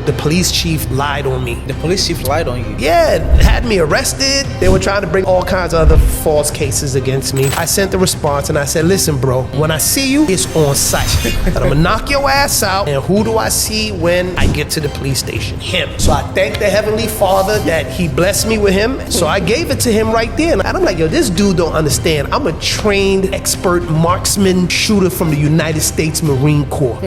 the police chief lied on me. The police chief lied on you? Yeah, had me arrested. They were trying to bring all kinds of other false cases against me. I sent the response and I said, listen, bro, when I see you, it's on sight. And I'm gonna knock your ass out. And who do I see when I get to the police station? Him. So I thank the Heavenly Father that he blessed me with him. So I gave it to him right there. And I'm like, yo, this dude don't understand. I'm a trained, expert marksman shooter from the United States Marine Corps.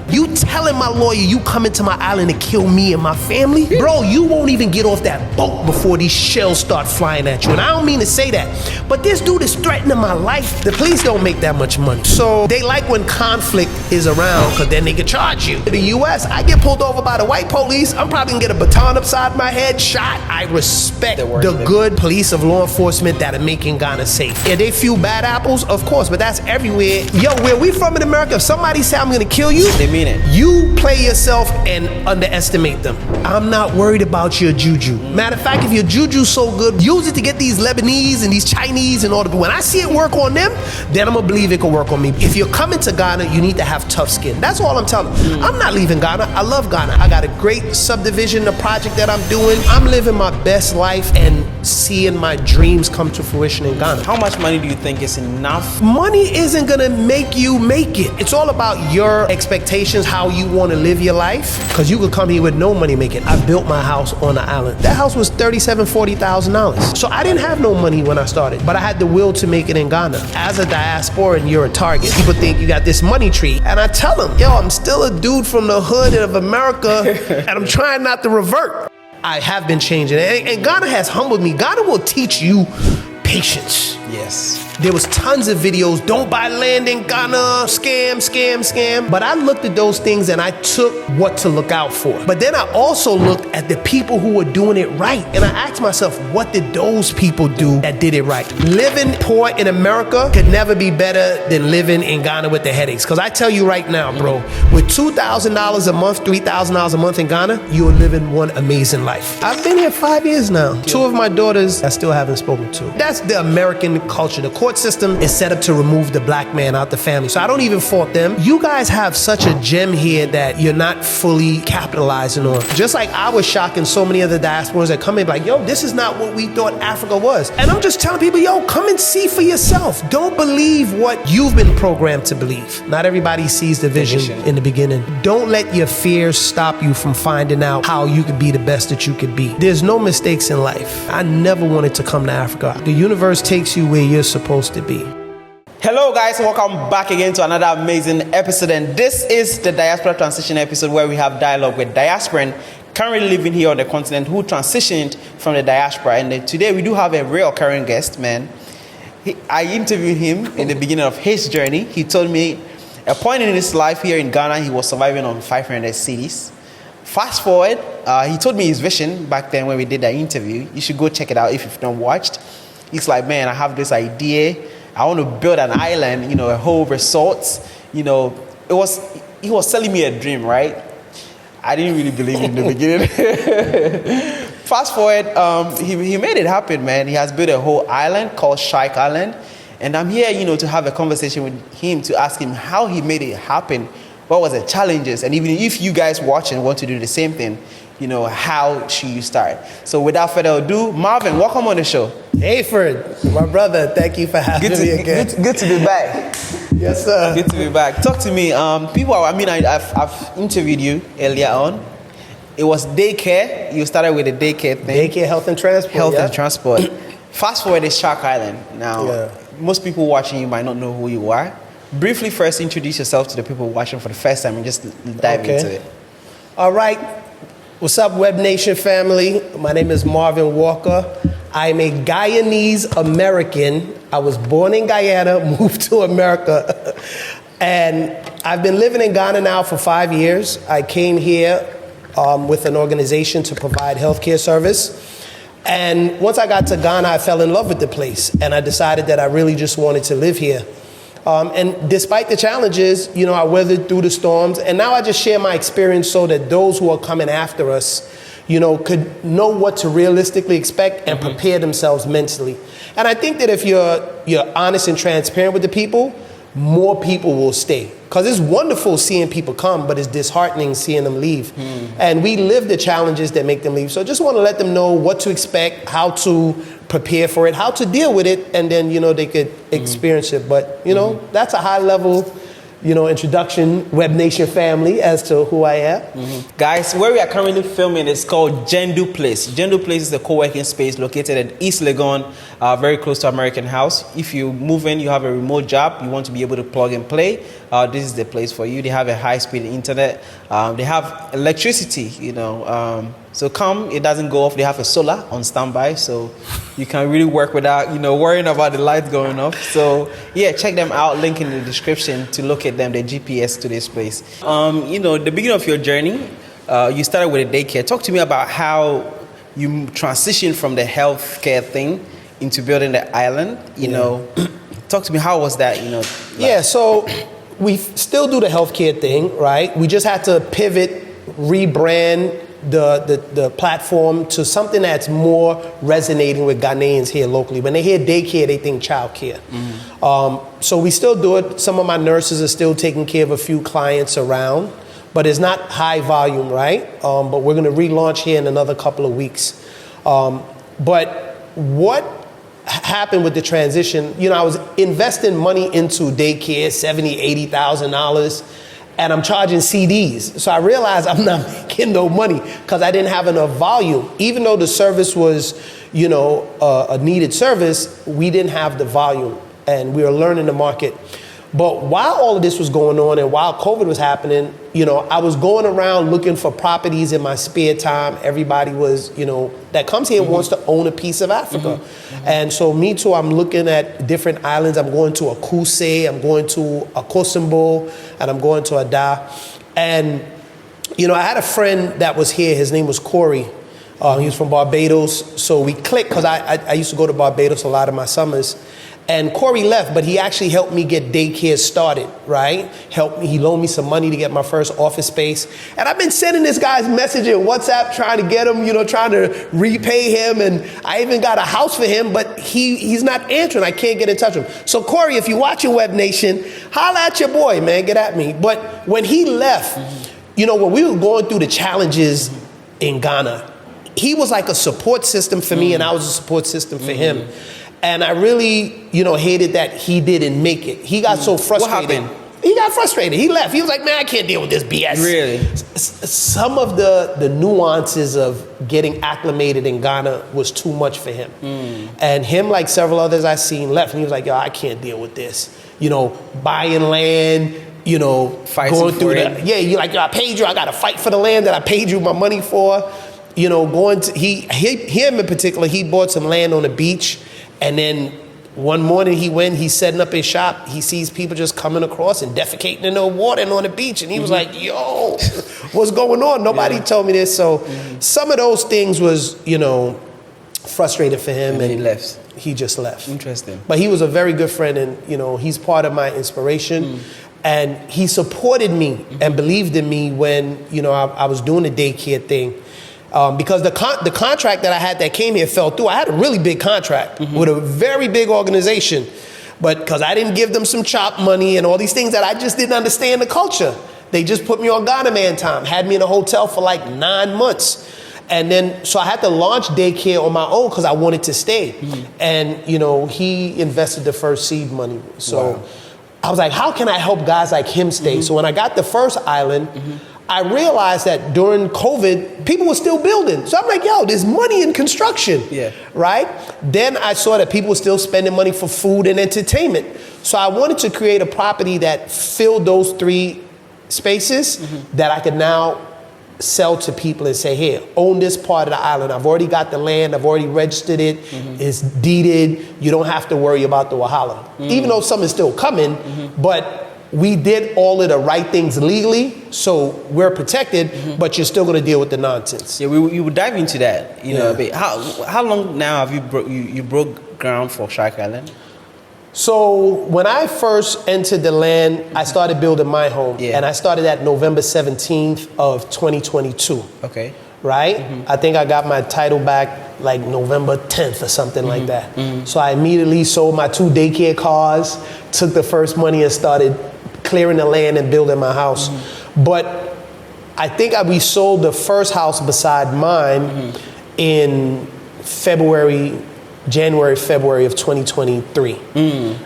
You telling my lawyer you coming to my island to kill me and my family? Bro, you won't even get off that boat before these shells start flying at you. And I don't mean to say that, but this dude is threatening my life. The police don't make that much money. So they like when conflict is around, because then they can charge you. In the US, I get pulled over by the white police, I'm probably gonna get a baton upside my head, shot. I respect the good police of law enforcement that are making Ghana safe. Yeah, they few bad apples, of course, but that's everywhere. Yo, where we from in America, if somebody say I'm gonna kill you, they mean it. You play yourself and underestimate them. I'm not worried about your juju. Matter of fact, if your juju's so good, use it to get these Lebanese and these Chinese and all that. But when I see it work on them, then I'm gonna believe it can work on me. If you're coming to Ghana, you need to have tough skin. That's all I'm telling you. I'm not leaving Ghana. I love Ghana. I got a great subdivision, the project that I'm doing. I'm living my best life and seeing my dreams come to fruition in Ghana. How much money do you think is enough? Money isn't gonna make you make it. It's all about your expectations, how you want to live your life. Because you could come here with no money making. I built my house on the island. That house was $37,000, $40,000. So I didn't have no money when I started, but I had the will to make it in Ghana. As a diasporan, you're a target. People think you got this money tree. And I tell them, yo, I'm still a dude from the hood of America, and I'm trying not to revert. I have been changing. And Ghana has humbled me. Ghana will teach you patience. Yes. There was tons of videos, don't buy land in Ghana, scam, scam, scam. But I looked at those things and I took what to look out for. But then I also looked at the people who were doing it right. And I asked myself, what did those people do that did it right? Living poor in America could never be better than living in Ghana with the headaches. Because I tell you right now, bro, with $2,000 a month, $3,000 a month in Ghana, you're living one amazing life. I've been here 5 years now. 2 of my daughters I still haven't spoken to. That's the American culture. The court system is set up to remove the black man out the family. So I don't even fault them. You guys have such a gem here that you're not fully capitalizing on. Just like I was shocking so many other diasporas that come in like, yo, this is not what we thought Africa was. And I'm just telling people, yo, come and see for yourself. Don't believe what you've been programmed to believe. Not everybody sees the vision in the beginning. Don't let your fears stop you from finding out how you could be the best that you could be. There's no mistakes in life. I never wanted to come to Africa. The universe takes you where you're supposed to be. Hello guys, welcome back again to another amazing episode, and this is the Diaspora Transition episode where we have dialogue with diasporan currently living here on the continent who transitioned from the diaspora. And today we do have a recurring guest, man. I interviewed him in the beginning of his journey. He told me a point in his life here in Ghana, he was surviving on 500 cedis. Fast forward, he told me his vision back then when we did that interview. You should go check it out if you've not watched. He's like, man, I have this idea. I want to build an island, a whole resort. He was selling me a dream, right? I didn't really believe in the beginning. Fast forward, he made it happen, man. He has built a whole island called Shark Island. And I'm here, to have a conversation with him to ask him how he made it happen. What was the challenges? And even if you guys watching want to do the same thing, how should you start? So without further ado, Marvin, welcome on the show. Hey, Fred, my brother, thank you for having me again. Good to be back. Yes, sir. Good to be back. Talk to me. I've interviewed you earlier on. It was daycare. You started with the daycare thing. Daycare, health and transport. And transport. Fast forward to Shark Island. Now, most people watching you might not know who you are. Briefly first introduce yourself to the people watching for the first time and just dive into it. All right. What's up, Webnation family? My name is Marvin Walker. I'm a Guyanese American. I was born in Guyana, moved to America. And I've been living in Ghana now for 5 years. I came here with an organization to provide healthcare service. And once I got to Ghana, I fell in love with the place. And I decided that I really just wanted to live here. And despite the challenges, I weathered through the storms. And now I just share my experience so that those who are coming after us, could know what to realistically expect and prepare themselves mentally. And I think that if you're honest and transparent with the people, more people will stay. Because it's wonderful seeing people come, but it's disheartening seeing them leave. And we live the challenges that make them leave. So just want to let them know what to expect, how to prepare for it, how to deal with it, and then, they could experience it. But, that's a high level, introduction, Web Nation family, as to who I am. Guys, where we are currently filming is called Jendu Place. Jendu Place is a co-working space located in East Legon, very close to American House. If you move in, you have a remote job, you want to be able to plug and play, this is the place for you. They have a high-speed internet. They have electricity, so come, it doesn't go off. They have a solar on standby, so you can really work without, worrying about the lights going off. So yeah, check them out. Link in the description to locate them, the GPS to this place. The beginning of your journey, you started with a daycare. Talk to me about how you transitioned from the healthcare thing into building the island. Talk to me, how was that? Yeah, so we still do the healthcare thing, right? We just had to pivot, rebrand the platform to something that's more resonating with Ghanaians here locally. When they hear daycare, they think childcare. So we still do it. Some of my nurses are still taking care of a few clients around, but it's not high volume, right? But we're going to relaunch here in another couple of weeks. But what happened with the transition, I was investing money into daycare, $70,000, $80,000. And I'm charging CDs. So I realized I'm not making no money because I didn't have enough volume. Even though the service was, a needed service, we didn't have the volume and we were learning the market. But while all of this was going on and while COVID was happening, I was going around looking for properties in my spare time. Everybody was, that comes here wants to own a piece of Africa. And so me too, I'm looking at different islands. I'm going to Akuse, I'm going to Akosimbo, and I'm going to Ada. And, I had a friend that was here. His name was Corey. He was from Barbados. So we clicked because I used to go to Barbados a lot of my summers. And Corey left, but he actually helped me get daycare started, right? He loaned me some money to get my first office space. And I've been sending this guy's message in WhatsApp, trying to get him, trying to repay him. And I even got a house for him, but he's not answering. I can't get in touch with him. So Corey, if you're watching Web Nation, holla at your boy, man, get at me. But when he left, when we were going through the challenges in Ghana, he was like a support system for me and I was a support system for him. And I really, hated that he didn't make it. He got so frustrated. What happened? He got frustrated. He left. He was like, man, I can't deal with this BS. Really? Some of the nuances of getting acclimated in Ghana was too much for him. And him, like several others I've seen, left. And he was like, yo, I can't deal with this. Buying land, fighting going through it. Yeah, you're like, I paid you. I got to fight for the land that I paid you my money for. Him in particular, he bought some land on the beach. And then one morning he's setting up his shop. He sees people just coming across and defecating in the water and on the beach. And he was like, yo, what's going on? Nobody told me this. So some of those things was, frustrated for him. And he left. He just left. Interesting. But he was a very good friend and, he's part of my inspiration. And he supported me and believed in me when, I was doing the daycare thing. Because the contract that I had that came here fell through. I had a really big contract with a very big organization. But because I didn't give them some chop money and all these things that I just didn't understand the culture. They just put me on Ghana man time, had me in a hotel for like 9 months. And then, so I had to launch daycare on my own because I wanted to stay. And, he invested the first seed money. So I was like, how can I help guys like him stay? So when I got the first island, I realized that during COVID, people were still building. So I'm like, yo, there's money in construction, right? Then I saw that people were still spending money for food and entertainment. So I wanted to create a property that filled those three spaces that I could now sell to people and say, here, own this part of the island. I've already got the land. I've already registered it. It's deeded. You don't have to worry about the wahala. Even though some is still coming, but we did all of the right things legally, so we're protected, but you're still going to deal with the nonsense. Yeah, we will dive into that. A bit. How long now have you broke ground for Shark Island? So when I first entered the land, I started building my home, and I started that November 17th of 2022. Okay. right? I think I got my title back like November 10th or something like that. So I immediately sold my 2 daycare cars, took the first money and started clearing the land and building my house. But I think we sold the first house beside mine in January, February of 2023,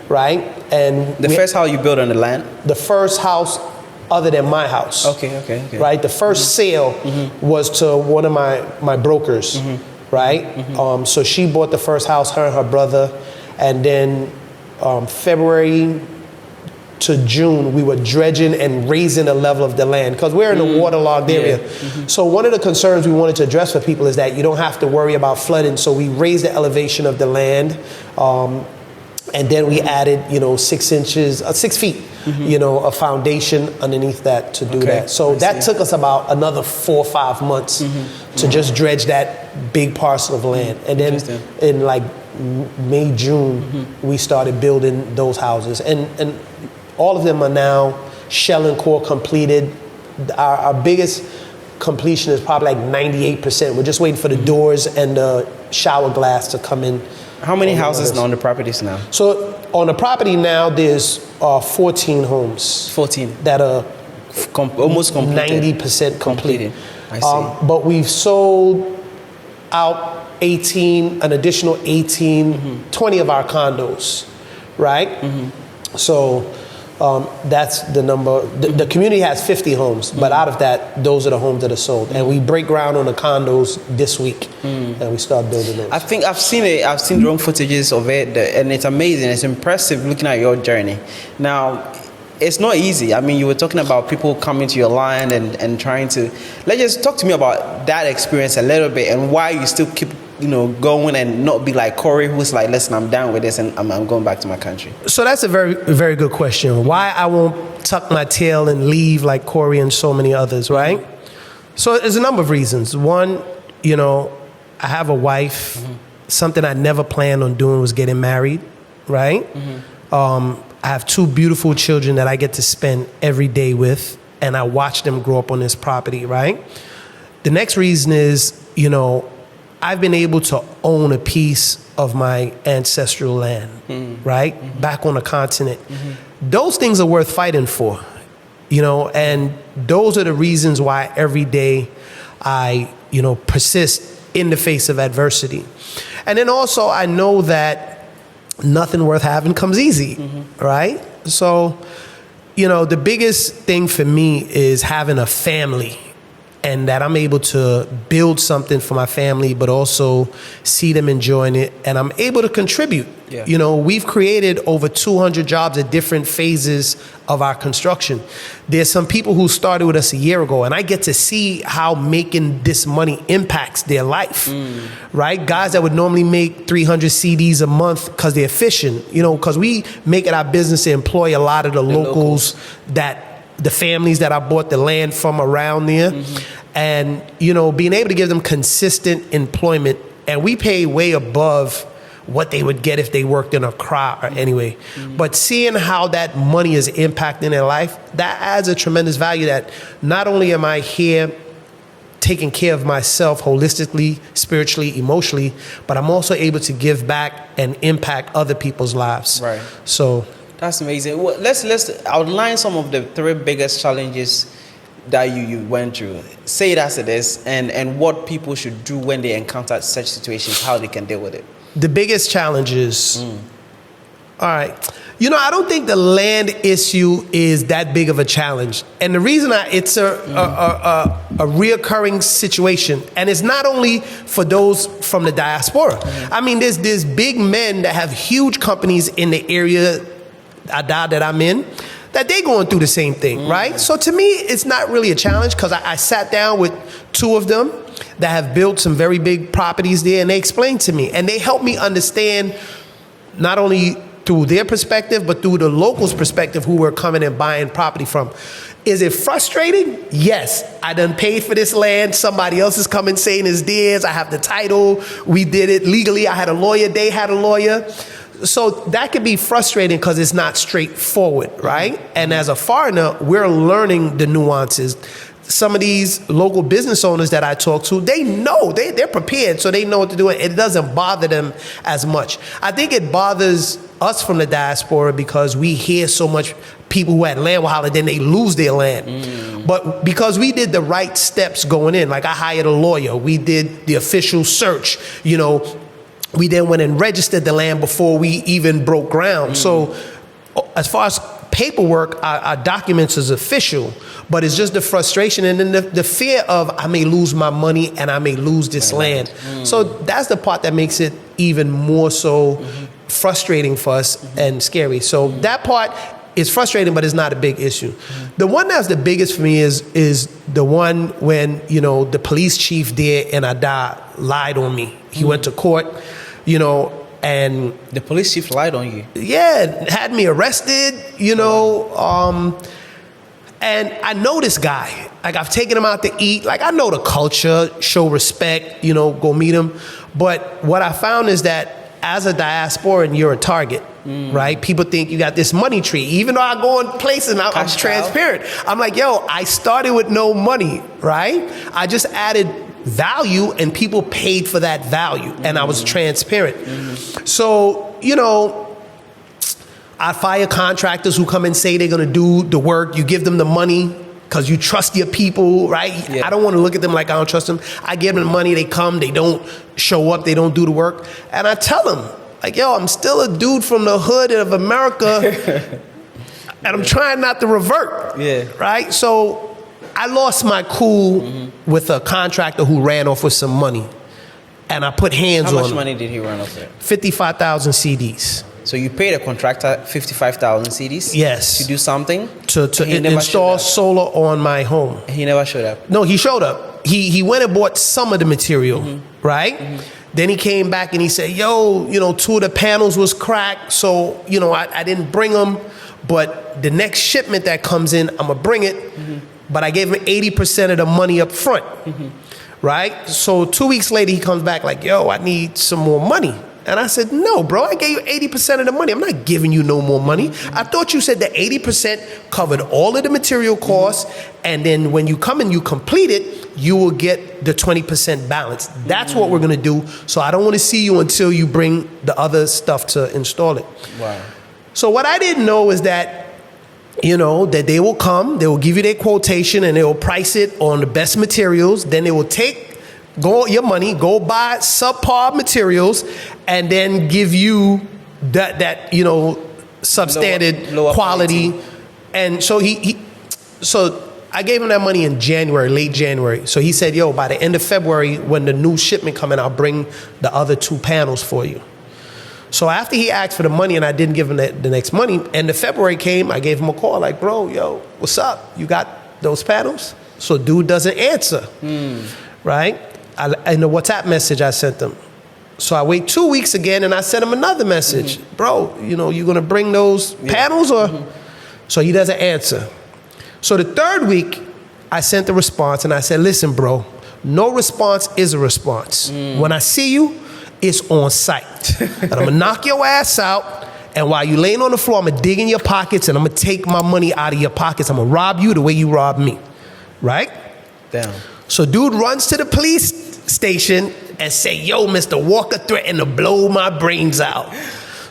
right? And The first house you built on the land? the first house other than my house. Okay. Right? The first sale was to one of my brokers, right? So she bought the first house, her and her brother, and then February to June, we were dredging and raising the level of the land because we're in a waterlogged area. So one of the concerns we wanted to address for people is that you don't have to worry about flooding. So we raised the elevation of the land, and then we added, 6 feet, a foundation underneath that to do that. So that took us about another 4 or 5 months to just dredge that big parcel of land. And then in like May, June, we started building those houses. And all of them are now shell and core completed. Our biggest completion is probably like 98%. We're just waiting for the doors and the shower glass to come in. How many houses on the properties now? So on the property now, there's 14 homes. 14. That are almost completed. 90% completed. I see. But we've sold out an additional 18, 20 of our condos, right? So that's the number. The community has 50 homes, but out of that, those are the homes that are sold. And we break ground on the condos this week, and we start building those. I think I've seen it. I've seen drone footages of it, and it's amazing. It's impressive looking at your journey. Now, it's not easy. I mean, you were talking about people coming to your land and trying to. Let's just talk to me about that experience a little bit and why you still keep going and not be like Corey, who's like, listen, I'm down with this and I'm going back to my country. So that's a very, very good question. Why I won't tuck my tail and leave like Corey and so many others, right? So there's a number of reasons. One, I have a wife. Something I never planned on doing was getting married, right? I have 2 beautiful children that I get to spend every day with, and I watch them grow up on this property, right? The next reason is, I've been able to own a piece of my ancestral land, right? Back on the continent. Those things are worth fighting for, and those are the reasons why every day I, persist in the face of adversity. And then also I know that nothing worth having comes easy, right? So, the biggest thing for me is having a family, and that I'm able to build something for my family, but also see them enjoying it, and I'm able to contribute. We've created over 200 jobs at different phases of our construction. There's some people who started with us a year ago, and I get to see how making this money impacts their life, right? Guys that would normally make 300 CDs a month because they're fishing, because we make it our business to employ a lot of the locals that the families that I bought the land from around there, and being able to give them consistent employment, and we pay way above what they would get if they worked in a crop or anyway. But seeing how that money is impacting their life, that adds a tremendous value. That not only am I here taking care of myself holistically, spiritually, emotionally, but I'm also able to give back and impact other people's lives. Right. So. That's amazing. Well, let's outline some of the 3 biggest challenges that you went through. Say it as it is, and what people should do when they encounter such situations, how they can deal with it. The biggest challenges. All right. I don't think the land issue is that big of a challenge. And the reason it's a reoccurring situation. And it's not only for those from the diaspora. I mean, there's big men that have huge companies in the area that I'm in, that they going through the same thing, right? So to me, it's not really a challenge because I sat down with 2 of them that have built some very big properties there, and they explained to me, and they helped me understand not only through their perspective, but through the locals' perspective who were coming and buying property from. Is it frustrating? Yes. I done paid for this land. Somebody else is coming saying it's theirs. I have the title. We did it legally. I had a lawyer. They had a lawyer. So that could be frustrating because it's not straightforward, right? And as a foreigner, we're learning the nuances. some of these local business owners that I talk to, they know, they're prepared, so they know what to do. It doesn't bother them as much. I think it bothers us from the diaspora because we hear so much people who had land will holler, then they lose their land. But because we did the right steps going in, like I hired a lawyer, we did the official search, you know, we then went and registered the land before we even broke ground. So as far as paperwork, our documents is official, but it's just the frustration and then the fear of I may lose my money and I may lose this land. So that's the part that makes it even more so frustrating for us and scary. So that part is frustrating, but it's not a big issue. The one that's the biggest for me is the one when, you know, the police chief there in Ada lied on me. He went to court, you know, and the police chief lied on you. Yeah, had me arrested, you know, and I know this guy. Like I've taken him out to eat. Like I know the culture, show respect, you know, go meet him. But what I found is that as a diasporan, you're a target, right? People think you got this money tree. Even though I go in places and I'm transparent. I'm like, yo, I started with no money, right? I just added value and people paid for that value and I was transparent. So, you know, I fire contractors who come and say they're gonna do the work. You give them the money because you trust your people, right? I don't want to look at them like I don't trust them. I give them the money, they come, they don't show up, they don't do the work. And I tell them, like, yo, I'm still a dude from the hood of America and I'm trying not to revert, right? So I lost my cool with a contractor who ran off with some money and I put hands on him. How much money did he run off with? 55,000 CDs. So you paid a contractor 55,000 CDs? Yes. To do something? To install solar on my home. He never showed up? No, he showed up. He went and bought some of the material, right? Then he came back and he said, yo, you know, 2 of the panels was cracked, so, you know, I didn't bring them, but the next shipment that comes in, I'm gonna bring it, but I gave him 80% of the money up front, right? So 2 weeks later, he comes back like, yo, I need some more money. And I said, no, bro, I gave you 80% of the money. I'm not giving you no more money. I thought you said that 80% covered all of the material costs, and then when you come and you complete it, you will get the 20% balance. That's what we're gonna do. So I don't wanna see you until you bring the other stuff to install it. Wow. So what I didn't know is that, you know, that they will come, they will give you their quotation, and they will price it on the best materials. Then they will go your money, go buy subpar materials, and then give you that you know, substandard lower quality. And so so I gave him that money in January, late January. So he said, yo, by the end of February, when the new shipment come in, I'll bring the other 2 panels for you. So after he asked for the money and I didn't give him the next money, end of February came, I gave him a call like, bro, yo, what's up? You got those panels? So dude doesn't answer, right? In the WhatsApp message I sent them. So I wait 2 weeks again and I sent him another message. Bro, you know, you gonna bring those panels or? So he doesn't answer. So the 3rd week, I sent the response and I said, listen, bro, no response is a response. When I see you, it's on site. And I'm gonna knock your ass out, and while you laying on the floor, I'm gonna dig in your pockets and I'm gonna take my money out of your pockets. I'm gonna rob you the way you robbed me, right? Damn. So dude runs to the police station and say, yo, Mr. Walker threatened to blow my brains out.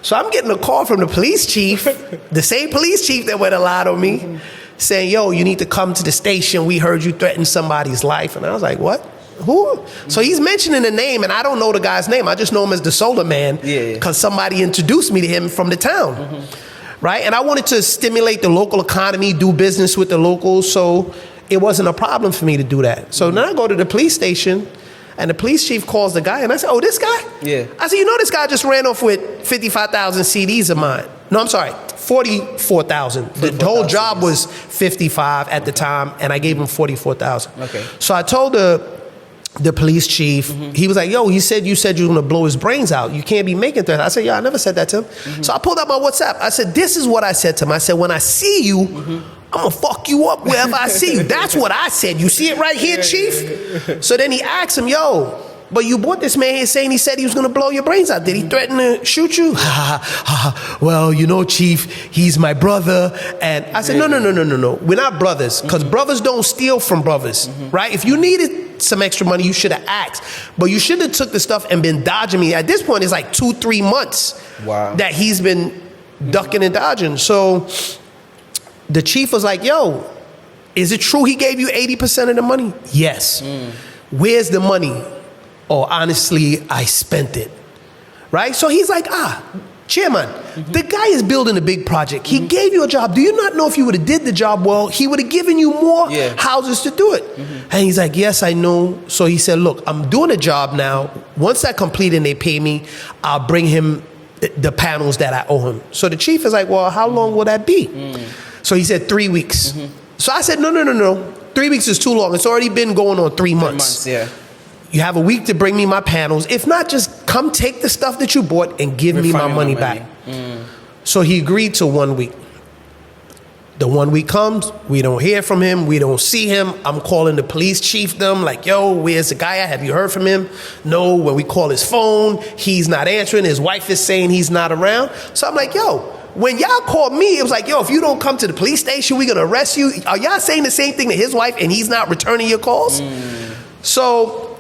So I'm getting a call from the police chief, the same police chief that went and lied on me, saying, yo, you need to come to the station. We heard you threaten somebody's life. And I was like, what? Who? So he's mentioning the name, and I don't know the guy's name. I just know him as the solar man because somebody introduced me to him from the town, right? And I wanted to stimulate the local economy, do business with the locals, so it wasn't a problem for me to do that. So then I go to the police station, and the police chief calls the guy, and I said, oh, this guy? Yeah. I said, you know this guy just ran off with 55,000 CDs of mine. No, I'm sorry, 44,000. The whole job was 55 at the time, and I gave him 44,000. Okay. So I told the police chief, he was like, yo, you said you were gonna blow his brains out. You can't be making threats. I said, yeah, I never said that to him. So I pulled up my WhatsApp. I said, this is what I said to him. I said, when I see you, I'm gonna fuck you up wherever I see you. That's what I said. You see it right here, chief? So then he asked him, yo, but you brought this man here saying he said he was going to blow your brains out. Did he threaten to shoot you? Well, you know, Chief, he's my brother. And I said, no. We're not brothers, because brothers don't steal from brothers, right? If you needed some extra money, you should have asked. But you should have took the stuff and been dodging me. At this point, it's like 2-3 months that he's been ducking and dodging. So the chief was like, yo, is it true he gave you 80% of the money? Yes. Where's the money? Oh, honestly, I spent it. Right? So he's like, Chairman, the guy is building a big project. He gave you a job. Do you not know if you would have did the job well, he would have given you more houses to do it? And he's like, yes, I know. So he said, look, I'm doing a job now. Once I complete and they pay me, I'll bring him the panels that I owe him. So the chief is like, well, how long will that be? So he said 3 weeks. So I said, no. 3 weeks is too long. It's already been going on 3 months. You have a week to bring me my panels. If not, just come take the stuff that you bought and give me my money back. So he agreed to 1 week. The 1 week comes, we don't hear from him, we don't see him. I'm calling the police chief them like, yo, where's the guy at? Have you heard from him? No. When we call his phone, he's not answering. His wife is saying he's not around. So I'm like, yo, when y'all called me, it was like, yo, if you don't come to the police station, we're gonna arrest you. Are y'all saying the same thing to his wife and he's not returning your calls? So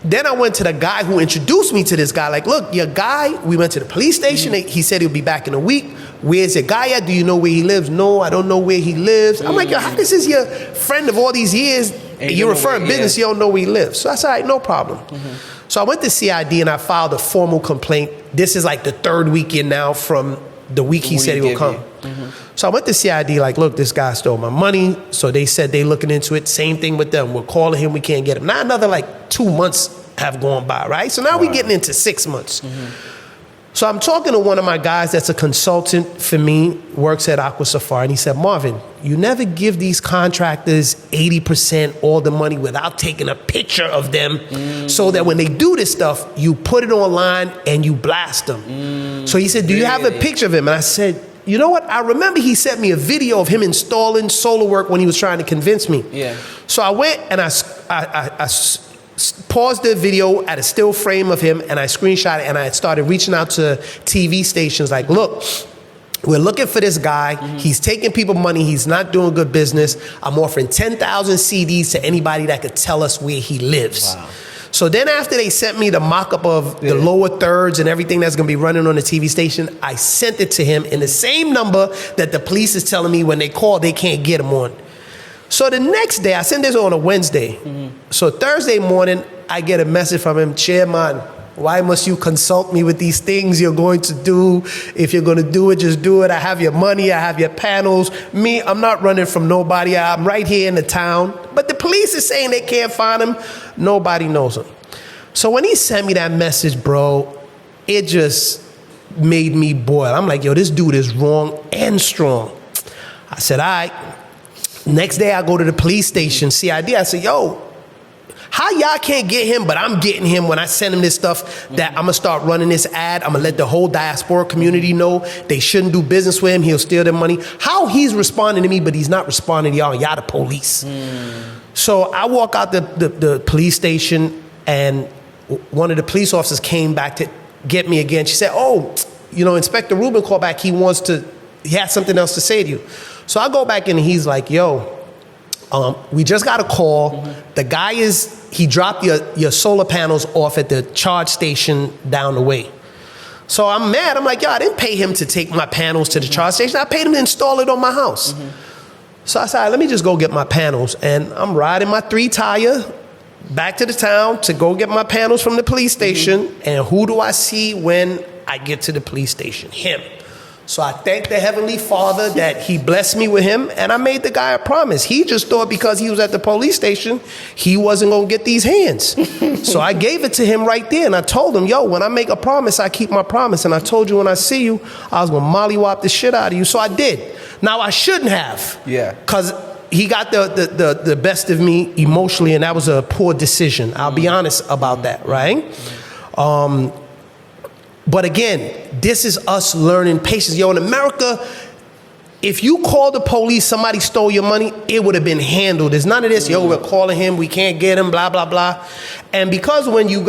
then I went to the guy who introduced me to this guy. Like, look, your guy, we went to the police station. He said he'll be back in a week. Where's your guy at? Do you know where he lives? No, I don't know where he lives. I'm like, yo, how this is your friend of all these years? And you're referring business, you don't know where he lives. So I said, all right, no problem. So I went to CID and I filed a formal complaint. This is like the 3rd weekend now from the week he said he would come. So I went to CID like, look, this guy stole my money. So they said they looking into it. Same thing with them. We're calling him. We can't get him. Now another like 2 months have gone by, right? So now we're getting into 6 months. So I'm talking to one of my guys that's a consultant for me, works at Aqua Safari, and he said, Marvin, you never give these contractors 80% all the money without taking a picture of them so that when they do this stuff, you put it online and you blast them. So he said, do you have a picture of him? And I said, you know what? I remember he sent me a video of him installing solar work when he was trying to convince me. So I went and I paused the video at a still frame of him and I screenshot it and I started reaching out to TV stations like, look, we're looking for this guy. He's taking people money. He's not doing good business. I'm offering 10,000 CDs to anybody that could tell us where he lives. So then after they sent me the mock-up of the lower thirds and everything that's going to be running on the TV station, I sent it to him in the same number that the police is telling me when they call, they can't get him on. So the next day, I sent this on a Wednesday. So Thursday morning, I get a message from him, Chairman, why must you consult me with these things you're going to do? If you're going to do it, just do it. I have your money. I have your panels. Me, I'm not running from nobody. I'm right here in the town. But the police is saying they can't find him. Nobody knows him. So when he sent me that message, bro, it just made me boil. I'm like, yo, this dude is wrong and strong. I said, all right. Next day, I go to the police station, CID. I said, yo, how y'all can't get him, but I'm getting him when I send him this stuff that I'm going to start running this ad. I'm going to let the whole diaspora community know they shouldn't do business with him. He'll steal their money. How he's responding to me, but he's not responding to y'all. Y'all the police. So I walk out the police station and one of the police officers came back to get me again. She said, oh, you know, Inspector Rubin called back. He has something else to say to you. So I go back and he's like, yo, we just got a call. The guy he dropped your solar panels off at the charge station down the way. So I'm mad. I'm like, yo, I didn't pay him to take my panels to the charge station. I paid him to install it on my house. So I said, all right, let me just go get my panels. And I'm riding my 3-tire back to the town to go get my panels from the police station. And who do I see when I get to the police station? Him. So I thank the Heavenly Father that he blessed me with him, and I made the guy a promise. He just thought because he was at the police station, he wasn't going to get these hands. So I gave it to him right there, and I told him, yo, when I make a promise, I keep my promise. And I told you when I see you, I was going to mollywop the shit out of you. So I did. Now, I shouldn't have. Because he got the best of me emotionally, and that was a poor decision. I'll be honest about that, right? But again, this is us learning patience. Yo, in America, if you called the police, somebody stole your money, it would have been handled. There's none of this, yo, we're calling him, we can't get him, blah, blah, blah. And because when you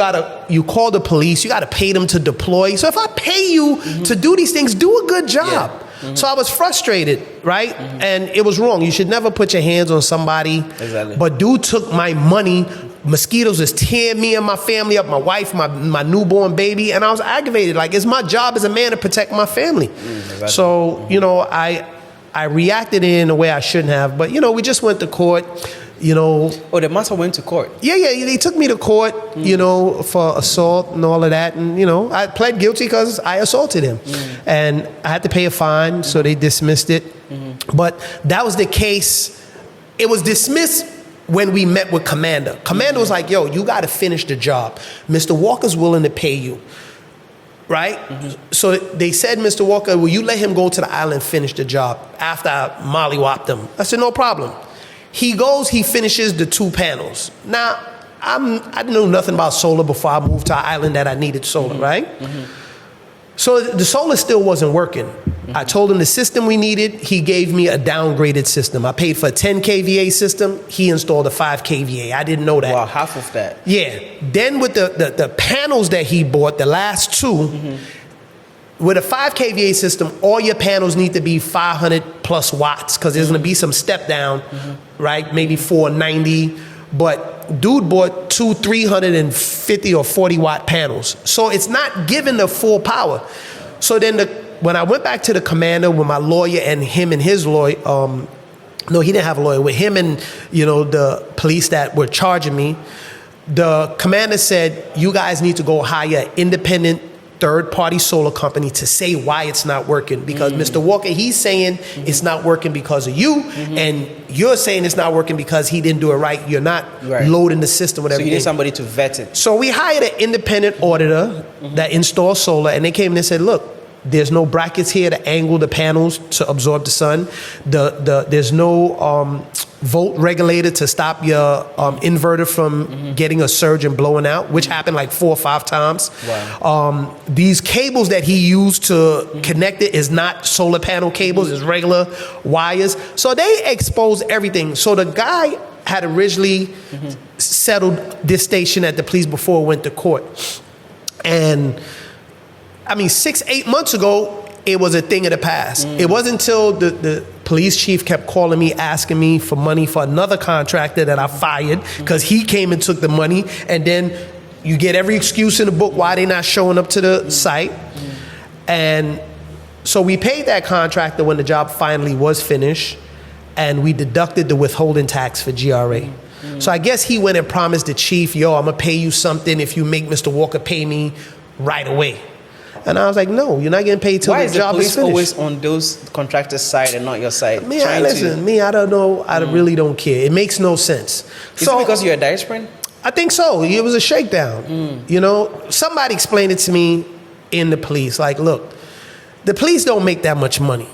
call the police, you gotta pay them to deploy. So if I pay you to do these things, do a good job. Yeah. So I was frustrated, right? And it was wrong. You should never put your hands on somebody. Exactly. But dude took my money. Mosquitoes is tearing me and my family up, my wife, my newborn baby, and I was aggravated. Like, it's my job as a man to protect my family. Exactly. So, you know, I reacted in a way I shouldn't have, but, you know, we just went to court, you know. Oh, the matter went to court? Yeah, they took me to court, you know, for assault and all of that, and, you know, I pled guilty because I assaulted him. And I had to pay a fine, so they dismissed it. But that was the case. It was dismissed when we met with Commander. Commander was like, yo, you got to finish the job. Mr. Walker's willing to pay you. Right? So they said, Mr. Walker, will you let him go to the island and finish the job after I mollywopped him? I said, no problem. He goes, he finishes the 2 panels. Now, I knew nothing about solar before I moved to an island that I needed solar, right? So the solar still wasn't working. I told him the system we needed. He gave me a downgraded system. I paid for a 10 kVA system. He installed a 5 kVA. I didn't know that. Wow, half of that. Yeah. Then with the panels that he bought, the last 2, with a 5 kVA system, all your panels need to be 500 plus watts because there's going to be some step down, right? Maybe 490. But dude bought 2 350 or 40 watt panels. So it's not giving the full power. So then when I went back to the commander with my lawyer and him and his lawyer, no, he didn't have a lawyer, with him and, you know, the police that were charging me, the commander said, you guys need to go hire an independent third-party solar company to say why it's not working. Because Mr. Walker, he's saying it's not working because of you, and you're saying it's not working because he didn't do it right. You're not loading the system with everything. So you need somebody to vet it. So we hired an independent auditor that installs solar, and they came and they said, look, there's no brackets here to angle the panels to absorb the sun. There's no volt regulator to stop your inverter from getting a surge and blowing out, which happened like 4 or 5 times. Wow. These cables that he used to connect it is not solar panel cables, it's regular wires. So they exposed everything. So the guy had originally settled this station at the police before it went to court. And I mean, 6-8 months ago, it was a thing of the past. It wasn't until the police chief kept calling me, asking me for money for another contractor that I fired because he came and took the money. And then you get every excuse in the book why they're not showing up to the site. And so we paid that contractor when the job finally was finished, and we deducted the withholding tax for GRA. So I guess he went and promised the chief, yo, I'm gonna pay you something if you make Mr. Walker pay me right away. And I was like, no, you're not getting paid till the job is finished. Why is the police always on those contractors' side and not your side? I don't know. I really don't care. It makes no sense. Is it because you're a diasporan? I think so. It was a shakedown. You know, somebody explained it to me in the police. Like, look, the police don't make that much money.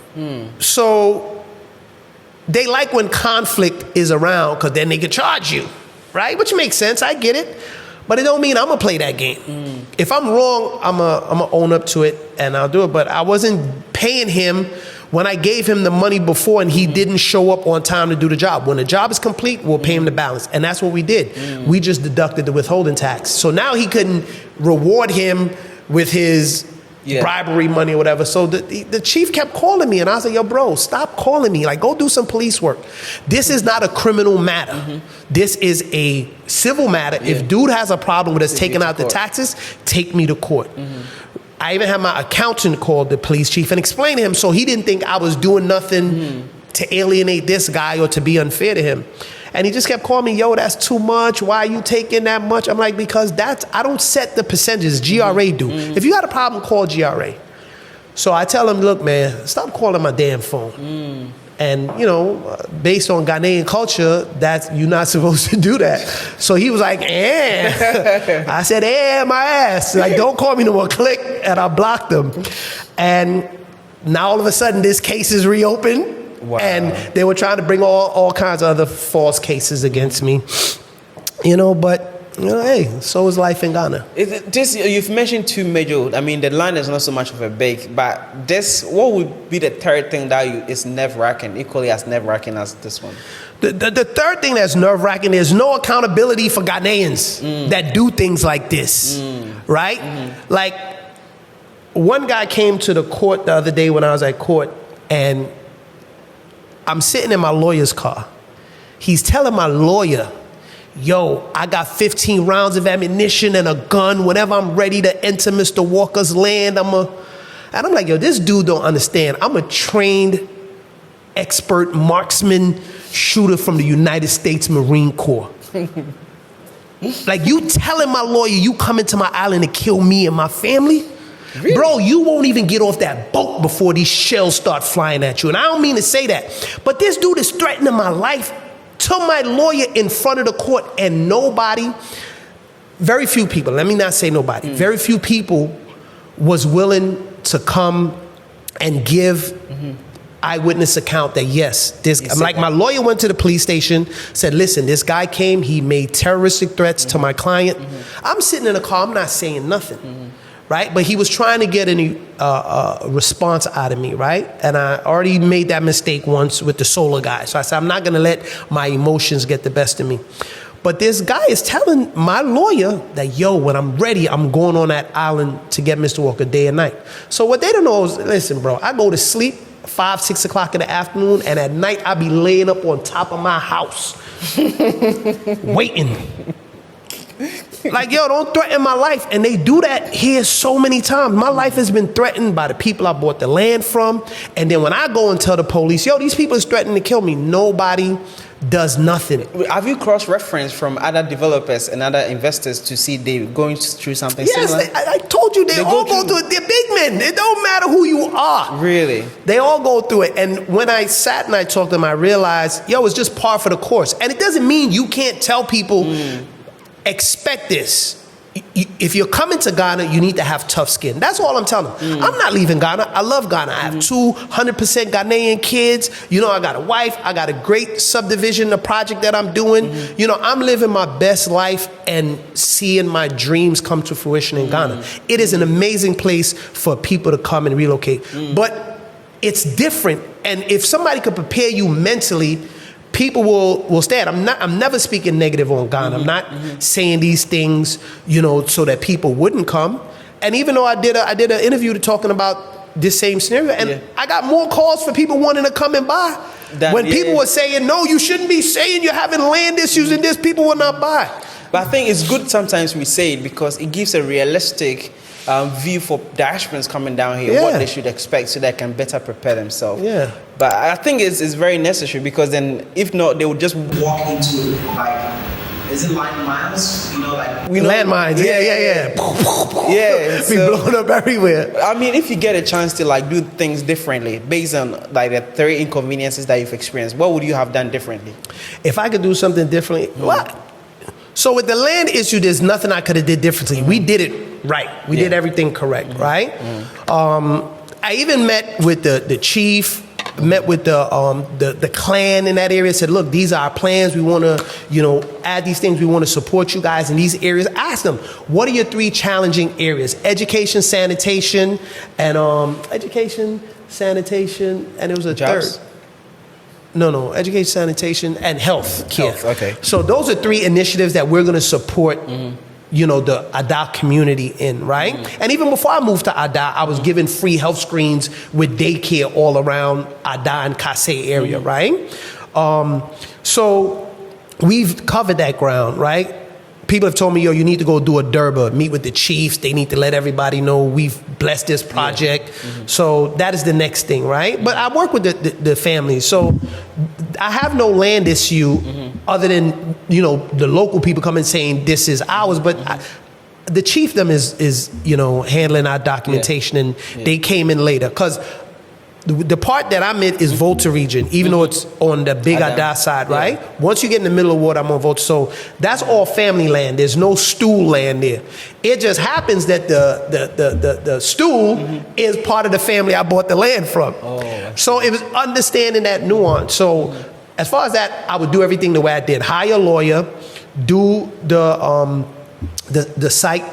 So they like when conflict is around because then they can charge you, right? Which makes sense. I get it. But it don't mean I'm gonna play that game. If I'm wrong, I'm gonna own up to it and I'll do it. But I wasn't paying him when I gave him the money before and he didn't show up on time to do the job. When the job is complete, we'll pay him the balance. And that's what we did. We just deducted the withholding tax. So now he couldn't reward him with his bribery money or whatever. So the chief kept calling me and I was like, yo, bro, stop calling me. Like, go do some police work. This is not a criminal matter. This is a civil matter. If dude has a problem with us taking out the taxes, take me to court. I even had my accountant call the police chief and explain to him so he didn't think I was doing nothing to alienate this guy or to be unfair to him. And he just kept calling me, yo, that's too much. Why are you taking that much? I'm like, because I don't set the percentages. GRA do. If you got a problem, call GRA. So I tell him, look, man, stop calling my damn phone. And, you know, based on Ghanaian culture, you're not supposed to do that. So he was like, I said, my ass. Like, don't call me no more. Click. And I blocked him. And now all of a sudden, this case is reopened. Wow. And they were trying to bring all kinds of other false cases against me. You know, but Hey, so is life in Ghana. You've mentioned two major. I mean, the land is not so much of a big, but what would be the third thing that is nerve-wracking, equally as nerve-wracking as this one? The third thing that's nerve-wracking is no accountability for Ghanaians that do things like this, right? Mm-hmm. Like, one guy came to the court the other day when I was at court, and I'm sitting in my lawyer's car. He's telling my lawyer, yo, I got 15 rounds of ammunition and a gun. Whenever I'm ready to enter Mr. Walker's land, and I'm like, yo, this dude don't understand. I'm a trained, expert marksman shooter from the United States Marine Corps. Like, you telling my lawyer you coming to my island to kill me and my family? Really? Bro, you won't even get off that boat before these shells start flying at you. And I don't mean to say that, but this dude is threatening my life to my lawyer in front of the court, and very few people, let me not say nobody, very few people was willing to come and give eyewitness account that yes, my lawyer went to the police station, said, listen, this guy came, he made terroristic threats to my client. I'm sitting in the car, I'm not saying nothing. Right? But he was trying to get a response out of me, right? And I already made that mistake once with the solar guy. So I said, I'm not going to let my emotions get the best of me. But this guy is telling my lawyer that, yo, when I'm ready, I'm going on that island to get Mr. Walker day and night. So what they don't know is, listen, bro, I go to sleep 5, 6 o'clock in the afternoon, and at night I be laying up on top of my house waiting. Like, yo, don't threaten my life. And they do that here so many times. My life has been threatened by the people I bought the land from. And then when I go and tell the police, yo, these people is threatening to kill me, nobody does nothing. Have you cross-referenced from other developers and other investors to see they going through something similar? Yes, I told you, they all go through it. They're big men. It don't matter who you are. Really? They all go through it. And when I sat and I talked to them, I realized, yo, it's just par for the course. And it doesn't mean you can't tell people, expect this. If you're coming to Ghana, you need to have tough skin. That's all I'm telling them. I'm not leaving Ghana. I love Ghana. I have 200% Ghanaian kids. You know, I got a wife. I got a great subdivision, a project that I'm doing. You know, I'm living my best life and seeing my dreams come to fruition in Ghana. It is an amazing place for people to come and relocate. But it's different. And if somebody could prepare you mentally, people will stand. I'm never speaking negative on Ghana. I'm not saying these things, you know, so that people wouldn't come. And even though I did an interview talking about this same scenario, and I got more calls for people wanting to come and buy. When people were saying, no, you shouldn't be saying you're having land issues and this, people will not buy. But I think it's good sometimes we say it because it gives a realistic view for diasporans coming down here, what they should expect so they can better prepare themselves. But I think it's very necessary because then, if not, they would just walk into is it landmines? You know, like landmines. Yeah. Be blown up everywhere. I mean, if you get a chance to like do things differently based on like the 3 inconveniences that you've experienced, what would you have done differently? If I could do something differently, what? So with the land issue, there's nothing I could have did differently. We did it right. We did everything correct, right? I even met with the chief, met with the clan in that area, said, look, these are our plans. We want to, you know, add these things. We want to support you guys in these areas. Ask them, what are your 3 challenging areas? Education, sanitation, and education, sanitation, and it was a Jobs? third. No, education, sanitation, and health care. Okay. So those are 3 initiatives that we're going to support, you know, the Ada community in, right? And even before I moved to Ada, I was given free health screens with daycare all around Ada and Kase area, right? So we've covered that ground, right? People have told me, yo, you need to go do a Durba, meet with the chiefs. They need to let everybody know we've blessed this project. So that is the next thing, right? But I work with the families. So I have no land issue other than, you know, the local people coming saying this is ours. But the chiefdom is, you know, handling our documentation, and they came in later. Because the part that I'm in is Volta region, even though it's on the big Ada side, right? Once you get in the middle of water, I'm on Volta. So that's all family land. There's no stool land there. It just happens that the stool is part of the family I bought the land from. So it was understanding that nuance. So as far as that, I would do everything the way I did. Hire a lawyer, do the site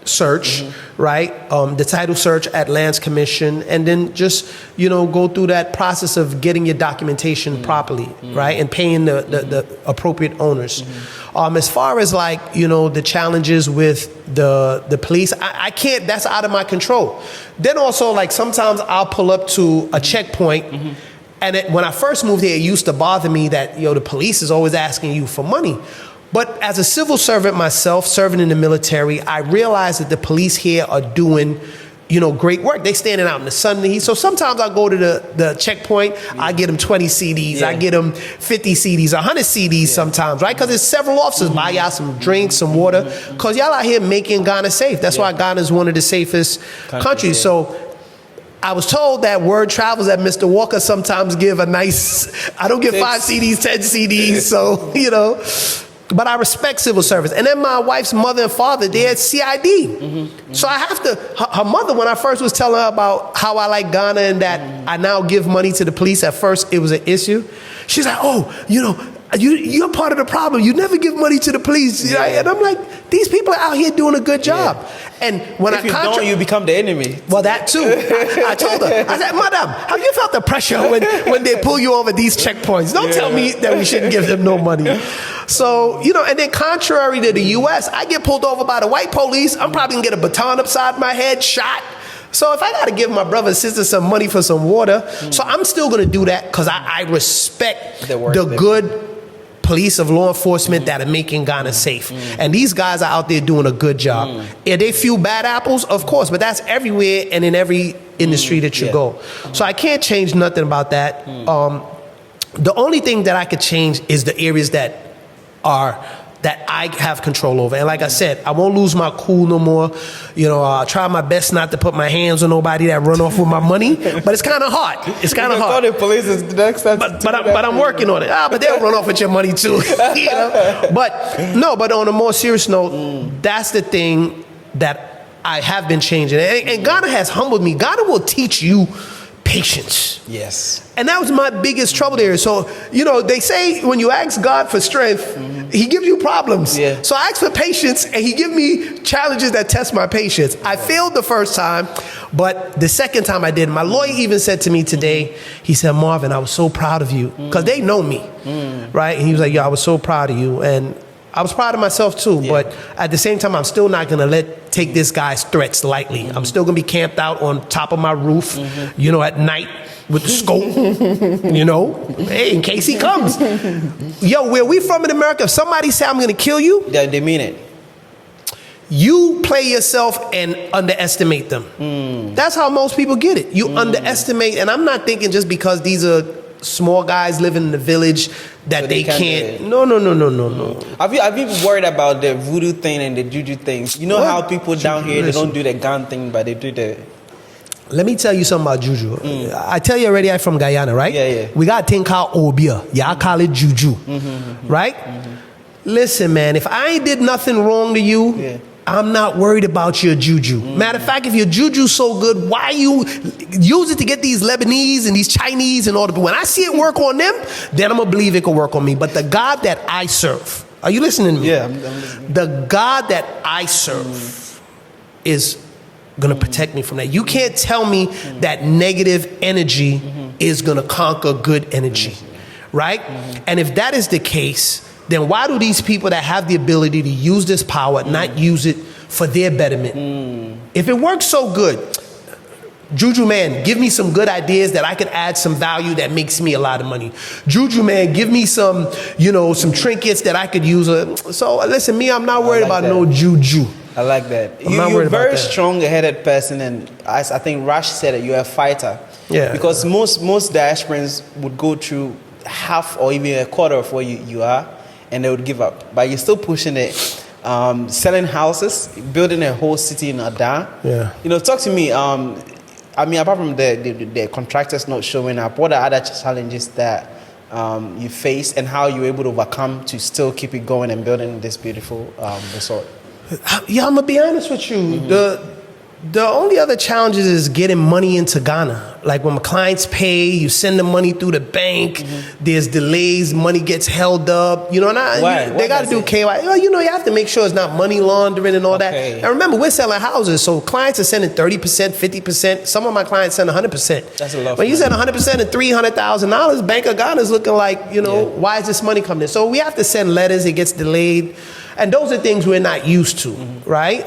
search, right? The title search at Lands Commission, and then just, go through that process of getting your documentation properly, right? And paying the appropriate owners. As far as the challenges with the police, I can't, that's out of my control. Then also sometimes I'll pull up to a checkpoint, and when I first moved here, it used to bother me that, the police is always asking you for money. But as a civil servant myself, serving in the military, I realize that the police here are doing, great work. They standing out in the sun and the heat. So sometimes I go to the checkpoint, I get them 20 CDs, I get them 50 CDs, 100 CDs sometimes, right? Because there's several officers, buy y'all some drinks, some water, because y'all out here making Ghana safe. That's why Ghana is one of the safest countries. So I was told that word travels that Mr. Walker sometimes give a nice, I don't get 5 CDs, 10 CDs, so, But I respect civil service. And then my wife's mother and father, they had CID. So I have to, her mother, when I first was telling her about how I like Ghana and that I now give money to the police, at first it was an issue. She's like, you're part of the problem. You never give money to the police. And I'm like, these people are out here doing a good job. And when if you don't, you become the enemy. Well, that too. I told her, I said, Madam, have you felt the pressure when they pull you over these checkpoints? Don't tell me that we shouldn't give them no money. So, and then contrary to the U.S., I get pulled over by the white police. I'm probably going to get a baton upside my head, shot. So if I got to give my brother and sister some money for some water, so I'm still going to do that because I respect the good police of law enforcement that are making Ghana safe. And these guys are out there doing a good job. Are they few bad apples? Of course, but that's everywhere and in every industry that you go. So I can't change nothing about that. The only thing that I could change is the areas that I have control over. And like I said, I won't lose my cool no more. I'll try my best not to put my hands on nobody that run off with my money, but it's kind of hard. It's kind of hard. The police is the next time. But I'm working on it. But they'll run off with your money too. But on a more serious note, that's the thing that I have been changing. And Ghana has humbled me. Ghana will teach you patience. Yes. And that was my biggest trouble there. So, they say when you ask God for strength, he gives you problems. Yeah. So I asked for patience, and he gave me challenges that test my patience. I failed the first time, but the second time I did. My lawyer even said to me today, he said, Marvin, I was so proud of you. Because they know me, right? And he was like, I was so proud of you. And I was proud of myself too, but at the same time, I'm still not going to take this guy's threats lightly. I'm still going to be camped out on top of my roof, at night with the scope, hey, in case he comes. Where we from in America, if somebody say I'm going to kill you, they mean it. You play yourself and underestimate them. That's how most people get it. You underestimate, and I'm not thinking just because these are small guys living in the village that so they can't. No. Have you worried about the voodoo thing and the juju things? You know how people down here, they don't do the gun thing, but they do the... Let me tell you something about juju. I tell you already, I'm from Guyana, right? Yeah. We got a thing called obia. Y'all call it juju, right? Listen, man, if I ain't did nothing wrong to you, I'm not worried about your juju. Matter of fact, if your juju's so good, why you use it to get these Lebanese and these Chinese and all the... When I see it work on them, then I'm going to believe it can work on me. But the God that I serve, are you listening to me? Yeah, I'm listening. The God that I serve is going to protect me from that. You can't tell me that negative energy is going to conquer good energy, right? And if that is the case, then why do these people that have the ability to use this power not use it for their betterment? If it works so good, Juju man, give me some good ideas that I could add some value that makes me a lot of money. Juju man, give me some, some trinkets that I could use. So listen, I'm not worried about no juju. I like that. You're a very strong-headed person, and I think Rash said it, you're a fighter. Yeah. Because most diasporans would go through half or even a quarter of where you are, and they would give up. But you're still pushing it, selling houses, building a whole city in Ada. Yeah. Talk to me. Apart from the contractors not showing up, what are other challenges that you face, and how you're able to overcome to still keep it going and building this beautiful resort? Yeah, I'm gonna be honest with you. The only other challenges is getting money into Ghana. Like when my clients pay, you send the money through the bank. There's delays, money gets held up. You know, and they got to do KY. Well, you know, you have to make sure it's not money laundering and all that. And remember, we're selling houses, so clients are sending 30%, 50%. Some of my clients send 100%. That's a lot. When you send 100% and $300,000, Bank of Ghana is looking like, you know, why is this money coming in? So we have to send letters. It gets delayed, and those are things we're not used to, right?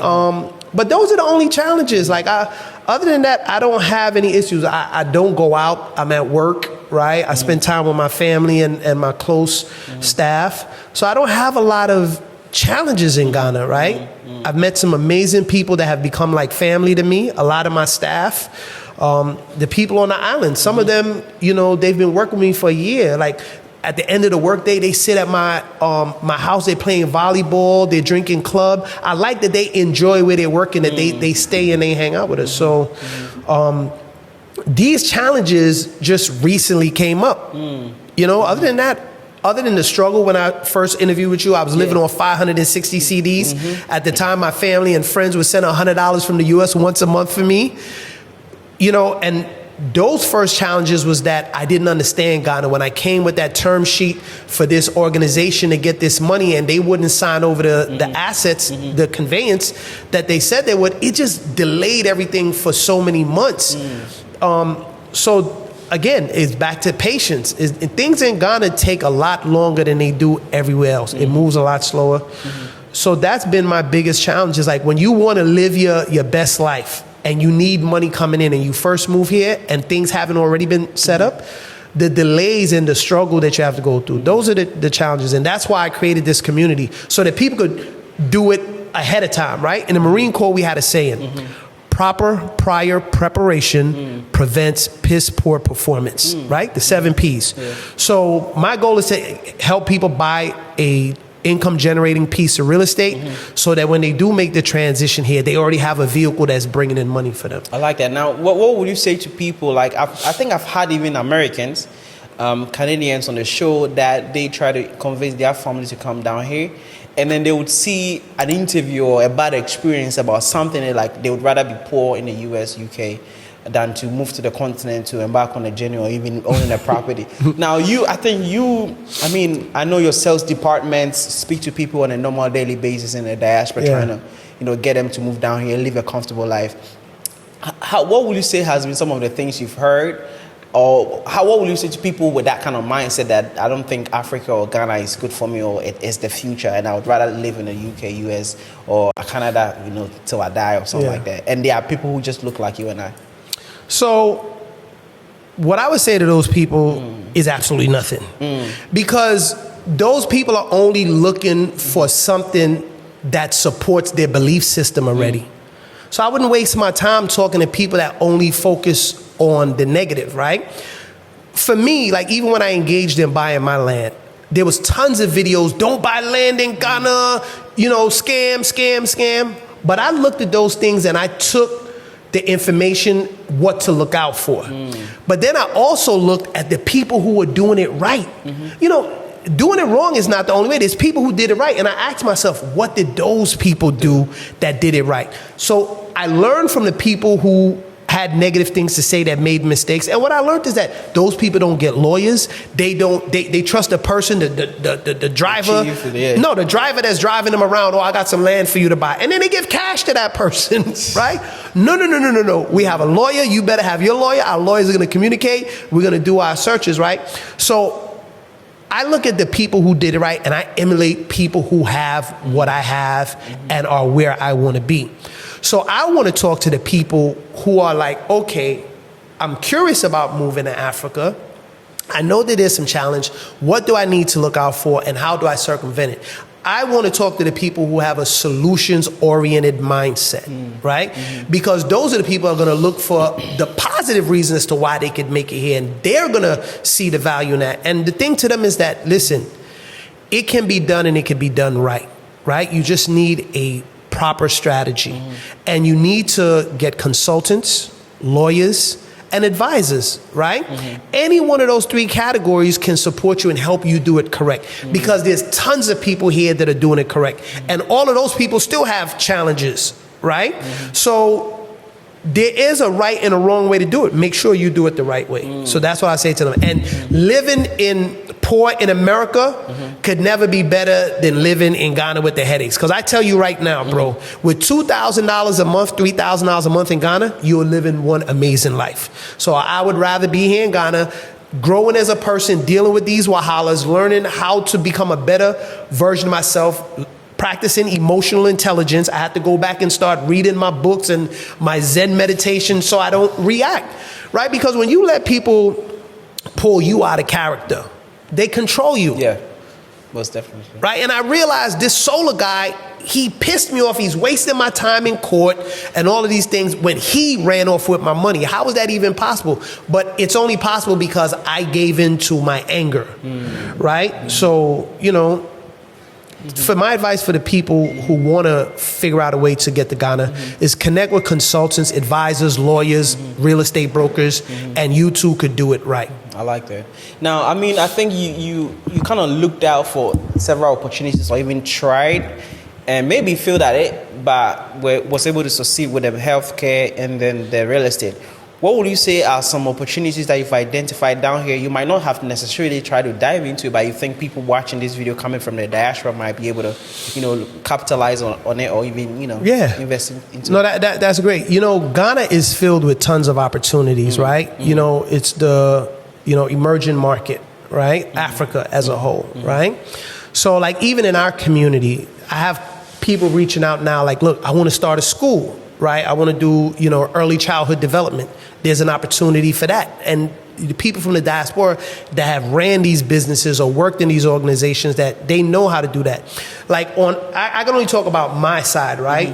But those are the only challenges. Like, other than that, I don't have any issues. I don't go out. I'm at work, right? I spend time with my family and my close staff. So I don't have a lot of challenges in Ghana, right? I've met some amazing people that have become like family to me. A lot of my staff, the people on the island, some of them, you know, they've been working with me for a year. Like, at the end of the workday, they sit at my house. They're playing volleyball. They're drinking club. I like that they enjoy where they're working. That they stay and they hang out with us. So these challenges just recently came up. You know, other than that, other than the struggle when I first interviewed with you, I was living on 560 CDs. At the time, my family and friends would send $100 from the U.S. once a month for me. You know, and those first challenges was that I didn't understand Ghana. When I came with that term sheet for this organization to get this money and they wouldn't sign over the assets, the conveyance that they said they would, it just delayed everything for so many months. So again, it's back to patience. Things in Ghana take a lot longer than they do everywhere else. It moves a lot slower. So that's been my biggest challenge, is like when you want to live your best life, and you need money coming in, and you first move here and things haven't already been set up, the delays and the struggle that you have to go through, those are the challenges. And that's why I created this community, so that people could do it ahead of time, right? In the Marine Corps, we had a saying, proper prior preparation prevents piss poor performance, right? The 7 Ps. So my goal is to help people buy a income generating piece of real estate, so that when they do make the transition here, they already have a vehicle that's bringing in money for them. I like that. Now, what would you say to people, like, I think I've had even Americans, Canadians on the show, that they try to convince their family to come down here, and then they would see an interview or a bad experience about something, like they would rather be poor in the US, UK, than to move to the continent to embark on a journey or even owning a property. Now, I know your sales departments speak to people on a normal daily basis in the diaspora, trying to, you know, get them to move down here, live a comfortable life. What would you say has been some of the things you've heard, or what would you say to people with that kind of mindset that I don't think Africa or Ghana is good for me, or it is the future, and I would rather live in the UK, US, or Canada, you know, till I die or something like that? And there are people who just look like you and I. So what I would say to those people is absolutely nothing. Because those people are only looking for something that supports their belief system already. So I wouldn't waste my time talking to people that only focus on the negative, right? For me, like, even when I engaged in buying my land, there was tons of videos, don't buy land in Ghana, you know, scam. But I looked at those things and I took the information, what to look out for. But then I also looked at the people who were doing it right. You know, doing it wrong is not the only way. There's people who did it right. And I asked myself, what did those people do that did it right? So I learned from the people who had negative things to say, that made mistakes. And what I learned is that those people don't get lawyers. They trust the person, the driver. No, the driver that's driving them around. Oh, I got some land for you to buy. And then they give cash to that person, right? No. We have a lawyer. You better have your lawyer. Our lawyers are going to communicate. We're going to do our searches, right? So I look at the people who did it right, and I emulate people who have what I have and are where I want to be. So I want to talk to the people who are like, okay, I'm curious about moving to Africa. I know that there's some challenge. What do I need to look out for, and how do I circumvent it? I want to talk to the people who have a solutions-oriented mindset, right? Because those are the people who are going to look for the positive reasons as to why they could make it here, and they're going to see the value in that. And the thing to them is that, listen, it can be done, and it can be done right? You just need a proper strategy. And you need to get consultants, lawyers, and advisors, right? Any one of those 3 categories can support you and help you do it correct. Because there's tons of people here that are doing it correct. And all of those people still have challenges, right? So there is a right and a wrong way to do it. Make sure you do it the right way. So that's what I say to them. And living poor in America could never be better than living in Ghana with the headaches. Because I tell you right now, bro, with $2,000 a month, $3,000 a month in Ghana, you're living one amazing life. So I would rather be here in Ghana, growing as a person, dealing with these wahalas, learning how to become a better version of myself, practicing emotional intelligence. I had to go back and start reading my books and my Zen meditation so I don't react, right? Because when you let people pull you out of character, they control you. Yeah, most definitely. Right? And I realized this solar guy, he pissed me off. He's wasting my time in court and all of these things when he ran off with my money. How was that even possible? But it's only possible because I gave in to my anger, right? So, you know, for my advice for the people who want to figure out a way to get to Ghana is connect with consultants, advisors, lawyers, real estate brokers, and you too could do it right. I like that. Now, I mean, I think you kind of looked out for several opportunities or even tried and maybe failed at it, but was able to succeed with the healthcare and then the real estate. What would you say are some opportunities that you've identified down here? You might not have necessarily tried to dive into it, but you think people watching this video coming from the diaspora might be able to, you know, capitalize on it or even, you know, invest into it? That's great. You know, Ghana is filled with tons of opportunities, right? You know, it's the, you know, emerging market, right? Africa as a whole, right? So like even in our community, I have people reaching out now like, look, I want to start a school, right? I want to do, you know, early childhood development. There's an opportunity for that. And the people from the diaspora that have ran these businesses or worked in these organizations, that they know how to do that. Like I can only talk about my side, right?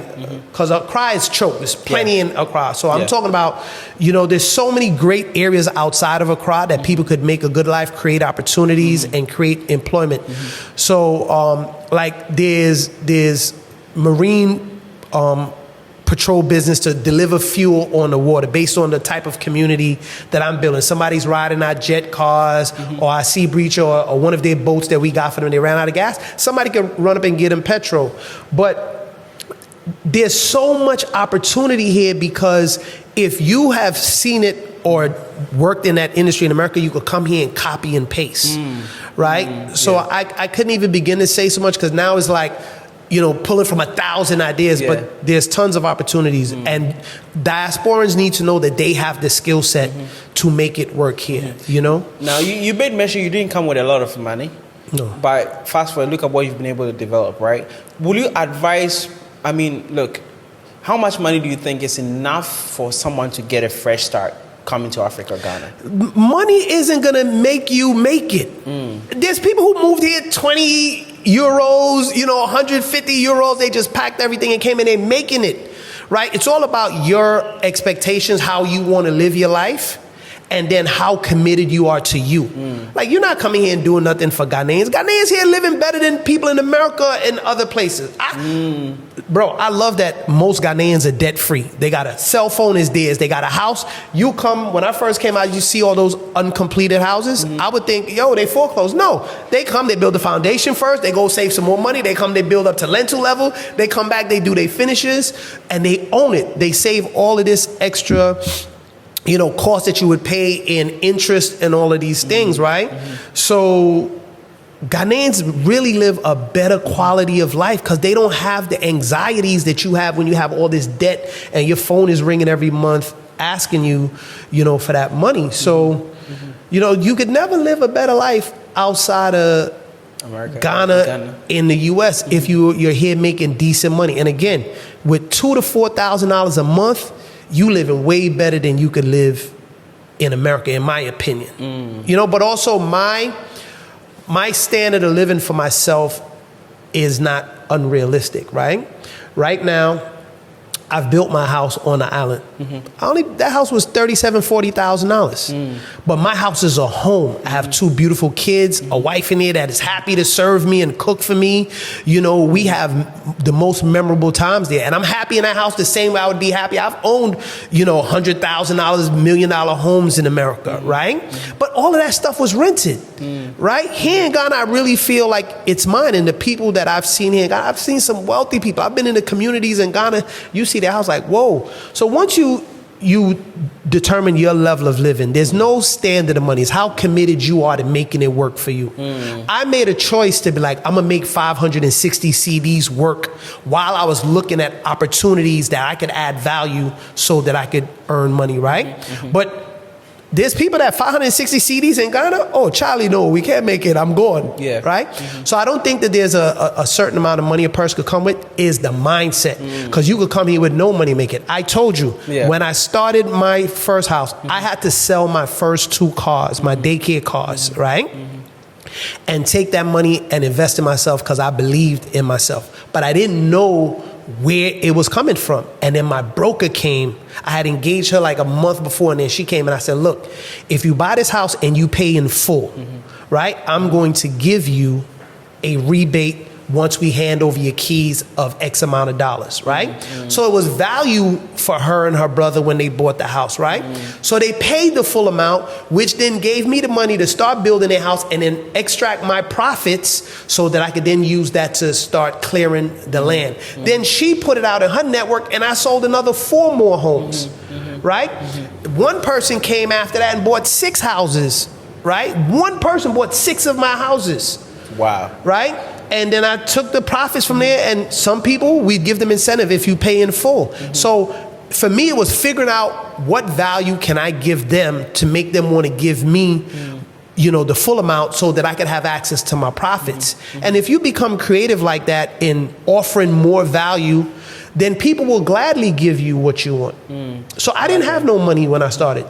Because Accra is choked. There's plenty in Accra. So I'm talking about, you know, there's so many great areas outside of Accra that people could make a good life, create opportunities, and create employment. So like there's marine patrol business to deliver fuel on the water based on the type of community that I'm building. Somebody's riding our jet cars or our sea breach or one of their boats that we got for them. They ran out of gas. Somebody can run up and get them petrol. But there's so much opportunity here because if you have seen it or worked in that industry in America, you could come here and copy and paste, right? So I couldn't even begin to say so much because now it's like, you know, pulling from 1,000 ideas, but there's tons of opportunities. And diasporans need to know that they have the skill set to make it work here, you know? Now, you made mention you didn't come with a lot of money. No. But fast forward, look at what you've been able to develop, right? Will you advise, I mean, look, how much money do you think is enough for someone to get a fresh start coming to Africa, Ghana? Money isn't going to make you make it. There's people who moved here 20 euros, you know, 150 euros. They just packed everything and came in. They're making it, right? It's all about your expectations, how you want to live your life, and then how committed you are to you. Like, you're not coming here and doing nothing for Ghanaians. Ghanaians here living better than people in America and other places. Bro, I love that most Ghanaians are debt-free. They got a cell phone is theirs. They got a house. You come, when I first came out, you see all those uncompleted houses. I would think, yo, they foreclosed. No, they come, they build the foundation first. They go save some more money. They come, they build up to lentil level. They come back, they do their finishes, and they own it. They save all of this extra, you know, cost that you would pay in interest and all of these things, right? So Ghanaians really live a better quality of life because they don't have the anxieties that you have when you have all this debt and your phone is ringing every month asking you, you know, for that money. So, you know, you could never live a better life outside of America, Ghana, in the U.S. if you're here making decent money. And again, with $2,000 to $4,000 a month, you living way better than you could live in America, in my opinion. You know, but also my standard of living for myself is not unrealistic, right? Right now, I've built my house on the island. That house was $37,000, $40,000. But my house is a home. I have two beautiful kids, a wife in here that is happy to serve me and cook for me. You know, we have the most memorable times there. And I'm happy in that house the same way I would be happy. I've owned, you know, $100,000, $1 million homes in America, right? But all of that stuff was rented, right? Here in Ghana, I really feel like it's mine. And the people that I've seen here in Ghana, I've seen some wealthy people. I've been in the communities in Ghana. You see their house like, whoa. So once you you determine your level of living. There's no standard of money. It's how committed you are to making it work for you. I made a choice to be like, I'm gonna make 560 CDs work while I was looking at opportunities that I could add value so that I could earn money, right? But there's people that 560 CDs in Ghana, oh, Charlie, no, we can't make it, I'm gone, right? So I don't think that there's a certain amount of money a person could come with, is the mindset. Because you could come here with no money and make it. I told you, when I started my first house, I had to sell my first 2 cars, my daycare cars, right? And take that money and invest in myself because I believed in myself. But I didn't know where it was coming from. And then my broker came. I had engaged her like a month before, and then she came and I said, look, if you buy this house and you pay in full, right, I'm going to give you a rebate once we hand over your keys of X amount of dollars, right? So it was value for her and her brother when they bought the house, right? So they paid the full amount, which then gave me the money to start building their house and then extract my profits so that I could then use that to start clearing the land. Then she put it out in her network and I sold another 4 more homes, right? One person came after that and bought 6 houses, right? One person bought 6 of my houses. Wow. Right? And then I took the profits from there, and some people, we'd give them incentive if you pay in full. So for me, it was figuring out what value can I give them to make them want to give me, you know, the full amount so that I could have access to my profits. And if you become creative like that in offering more value, then people will gladly give you what you want. So I didn't have no money when I started,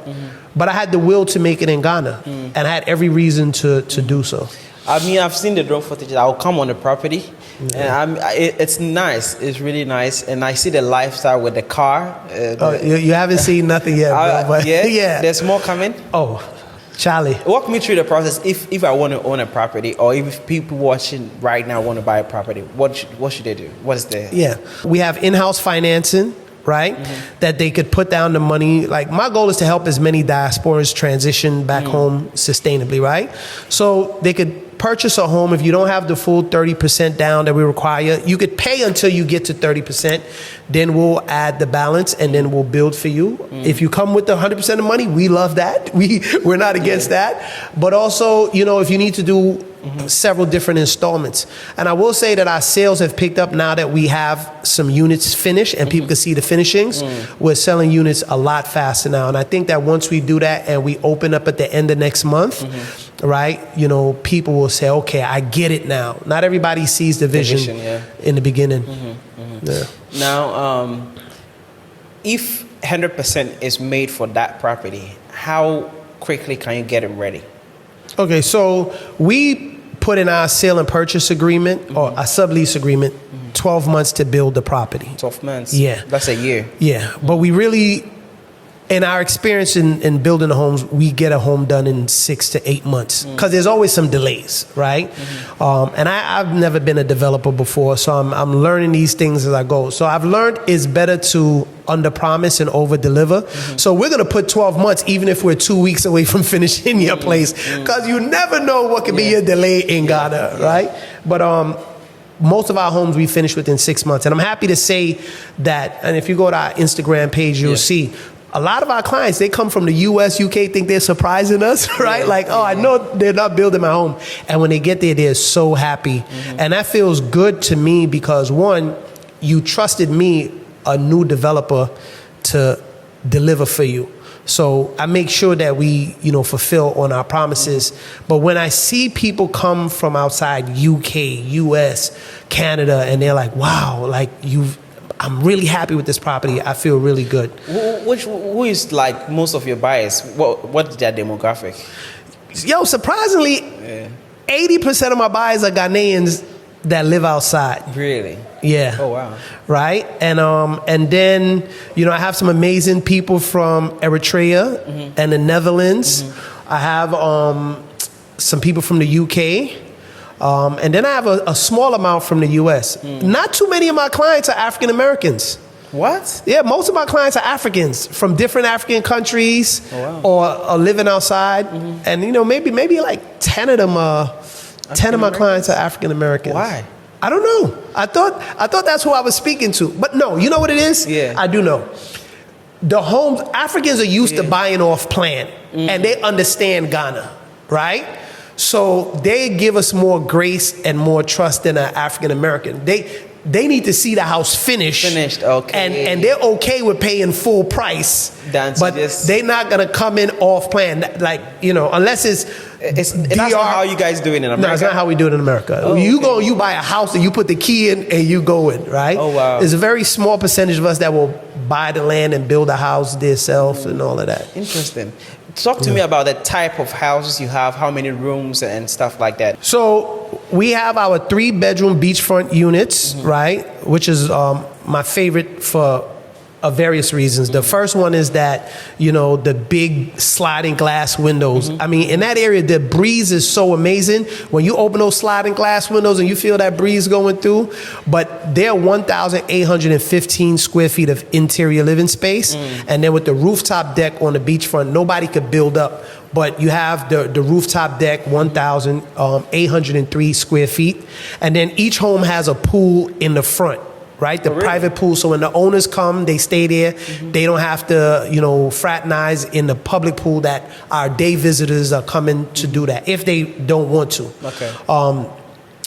but I had the will to make it in Ghana, and I had every reason to do so. I mean, I've seen the drone footage. I'll come on the property, and it's nice. It's really nice, and I see the lifestyle with the car. You haven't seen nothing yet, bro, but yeah. There's more coming. Oh, Charlie, walk me through the process. If I want to own a property, or if people watching right now want to buy a property, what should they do? What is the we have in-house financing, right? That they could put down the money. Like, my goal is to help as many diasporas transition back home sustainably, right? So they could purchase a home. If you don't have the full 30% down that we require, you could pay until you get to 30%. Then we'll add the balance and then we'll build for you. If you come with the 100% of money, we love that. We're not against that. But also, you know, if you need to do several different installments. And I will say that our sales have picked up now that we have some units finished and people can see the finishings. We're selling units a lot faster now. And I think that once we do that and we open up at the end of next month, right, you know, people will say, okay, I get it now. Not everybody sees the vision, in the beginning. Now, if 100% is made for that property, how quickly can you get it ready? Okay, so we put in our sale and purchase agreement or a sublease agreement 12 months to build the property. 12 months? Yeah. That's a year. Yeah, but we really, in our experience in building the homes, we get a home done in 6 to 8 months because there's always some delays, right? And I've never been a developer before, so I'm learning these things as I go. So I've learned it's better to under promise and over deliver. So we're gonna put 12 months even if we're 2 weeks away from finishing your place, because you never know what could be a delay in Ghana, right? But most of our homes we finish within 6 months, and I'm happy to say that. And if you go to our Instagram page, you'll see a lot of our clients, they come from the US, UK, think they're surprising us, right? Like, oh, I know they're not building my home. And when they get there, they're so happy. And that feels good to me because, one, you trusted me, a new developer, to deliver for you. So I make sure that we, you know, fulfill on our promises. But when I see people come from outside UK, US, Canada, and they're like, wow, like I'm really happy with this property, I feel really good. Who is like most of your buyers? What's their demographic? Yo, surprisingly, 80% of my buyers are Ghanaians that live outside. Really? Yeah. Oh, wow. Right? And then, you know, I have some amazing people from Eritrea and the Netherlands. I have some people from the UK. And then I have a small amount from the US. Not too many of my clients are African Americans. What? Yeah, most of my clients are Africans from different African countries or are living outside. And, you know, maybe like 10 of them are... 10 of my clients are African Americans. Why? I don't know. I thought that's who I was speaking to. But no, you know what it is? Yeah. I do know. the homes, Africans are used to buying off plan, and they understand Ghana, right? So they give us more grace and more trust than an African American. They need to see the house finished, okay, and they're okay with paying full price, but they're not gonna come in off plan, like, you know, unless it's that's not how you guys do it in America. No, it's not how we do it in America. You buy a house and you put the key in and you go in, right? Oh, wow. There's a very small percentage of us that will buy the land and build a house themselves and all of that. Interesting. Talk to me about the type of houses you have, how many rooms and stuff like that. So we have our 3-bedroom beachfront units, right? Which is my favorite for various reasons. The first one is that, you know, the big sliding glass windows. I mean, in that area, the breeze is so amazing. When you open those sliding glass windows and you feel that breeze going through, but they're 1,815 square feet of interior living space. And then with the rooftop deck on the beachfront, nobody could build up. But you have the rooftop deck, 1,803 square feet. And then each home has a pool in the front. Right, the private pool. So when the owners come, they stay there. They don't have to, you know, fraternize in the public pool that our day visitors are coming to do that if they don't want to. Okay.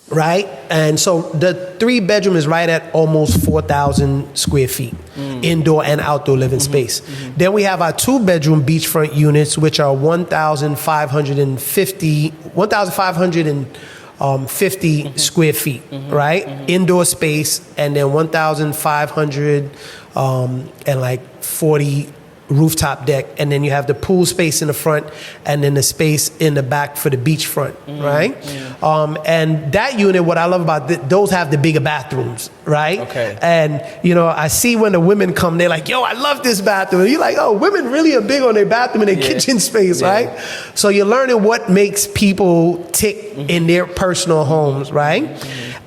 Right, and so the 3-bedroom is right at almost 4,000 square feet, indoor and outdoor living space. Then we have our 2-bedroom beachfront units, which are 1,550 square feet, right? Indoor space, and then 1,500 and like 40 rooftop deck, and then you have the pool space in the front, and then the space in the back for the beachfront, right? And that unit, what I love about those have the bigger bathrooms, right? Okay. And you know, I see when the women come, they're like, "Yo, I love this bathroom." And you're like, "Oh, women really are big on their bathroom and their kitchen space, right?" So you're learning what makes people tick in their personal homes, right?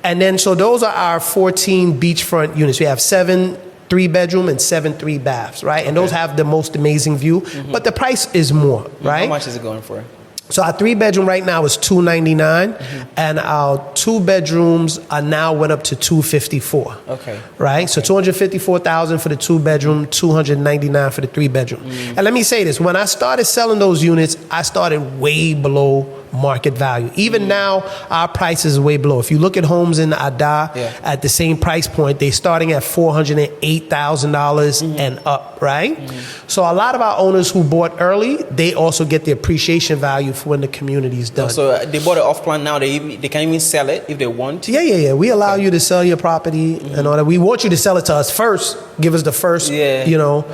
And then so those are our 14 beachfront units. We have 7 3-bedroom and 7 3-baths, right? And those have the most amazing view, but the price is more, right? How much is it going for? So our 3-bedroom right now is $299, and our 2-bedrooms are now went up to $254. Okay. Right. So $254,000 for the 2-bedroom, $299 for the 3-bedroom. And let me say this: when I started selling those units, I started way below market value. Even now, our price is way below. If you look at homes in Ada at the same price point, they're starting at $408,000 and up, right? So a lot of our owners who bought early, they also get the appreciation value for when the community is done. So they bought it off plan now. They can even sell it if they want. Yeah. We allow you to sell your property and all that. We want you to sell it to us first. Give us the first, you know,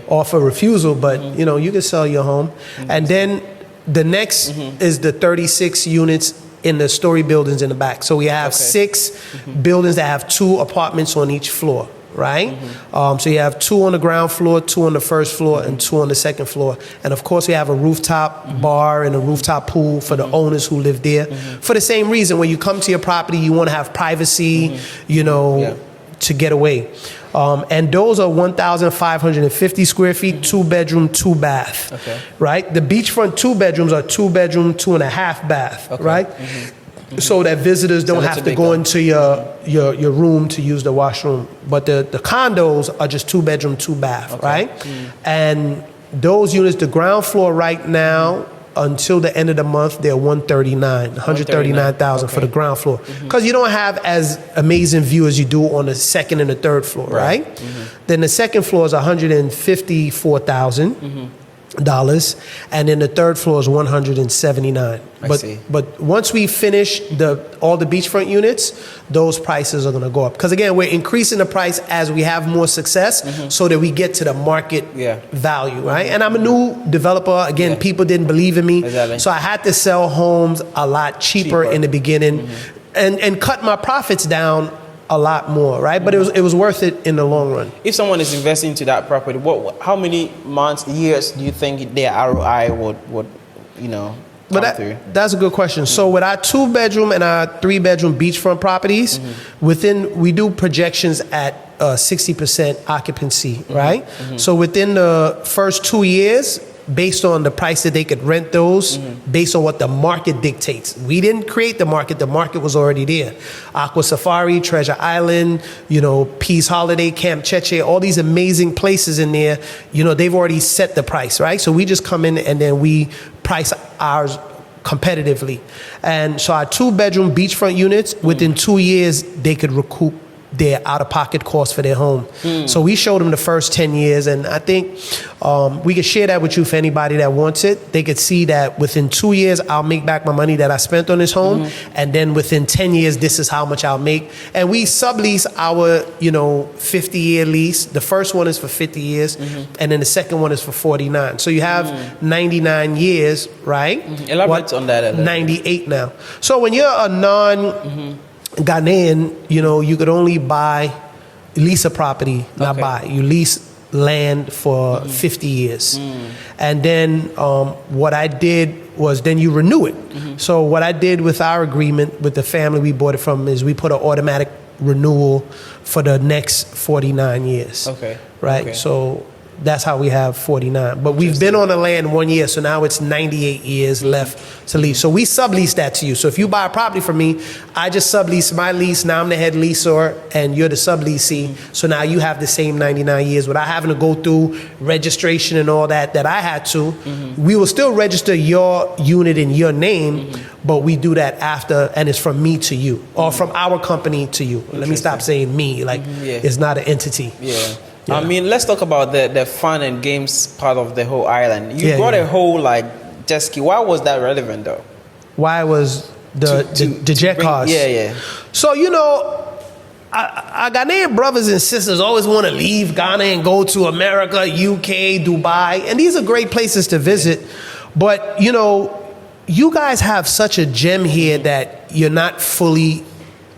offer refusal. But you know, you can sell your home, and then the next is the 36 units in the story buildings in the back. So we have 6 buildings that have 2 apartments on each floor, right? So you have 2 on the ground floor, 2 on the first floor, and 2 on the second floor. And of course, we have a rooftop bar and a rooftop pool for the owners who live there. For the same reason, when you come to your property, you want to have privacy, you know, to get away. And those are 1,550 square feet, 2-bedroom, 2-bath, right? The beachfront 2-bedrooms are 2-bedroom, 2.5-bath, right? So that visitors don't have to go into your room to use the washroom. But the condos are just 2-bedroom, 2-bath, right? And those units, the ground floor right now, until the end of the month, they're $139,000 for the ground floor, because you don't have as amazing view as you do on the second and the third floor, right? Then the second floor is $154,000, and then the third floor is $179,000. But once we finish all the beachfront units, those prices are going to go up, because again, we're increasing the price as we have more success, so that we get to the market value, right? And I'm a new developer. Again, people didn't believe in me, so I had to sell homes a lot cheaper in the beginning, and cut my profits down a lot more, right? But it was worth it in the long run. If someone is investing into that property, how many months, years do you think their ROI would you know? But that's a good question. So with our 2-bedroom and our 3-bedroom beachfront properties, we do projections at 60% occupancy, right? So within the first 2 years, based on the price that they could rent those, based on what the market dictates. We didn't create the market was already there. Aqua Safari, Treasure Island, Peace Holiday, Camp Cheche, all these amazing places in there, they've already set the price, right? So we just come in and then we price ours competitively. And so our 2-bedroom beachfront units, within 2 years, they could recoup their out-of-pocket costs for their home. So we showed them the first 10 years, and I think we could share that with you for anybody that wants it. They could see that within 2 years, I'll make back my money that I spent on this home, and then within 10 years, this is how much I'll make. And we sublease our, 50-year lease. The first one is for 50 years, and then the second one is for 49. So you have 99 years, right? Elaborate on that a little. 98 now. So when you're a Ghanaian, you could only lease a property, not buy. You lease land for 50 years. And then what I did was then you renew it. So what I did with our agreement with the family we bought it from is we put an automatic renewal for the next 49 years. Okay. Right? Okay. So that's how we have 49. But we've been on the land 1 year, so now it's 98 years left to lease. So we sublease that to you. So if you buy a property from me, I just sublease my lease. Now I'm the head leaser, and you're the subleasee. So now you have the same 99 years without having to go through registration and all that I had to. We will still register your unit in your name, but we do that after, and it's from me to you, or from our company to you. Let me stop saying me. It's not an entity. Yeah. I mean, let's talk about the fun and games part of the whole island. You brought a whole jet ski. Why was that relevant though? Why was the jet cars? Yeah. So our Ghanaian brothers and sisters always want to leave Ghana and go to America, UK, Dubai, and these are great places to visit. But you guys have such a gem here that you're not fully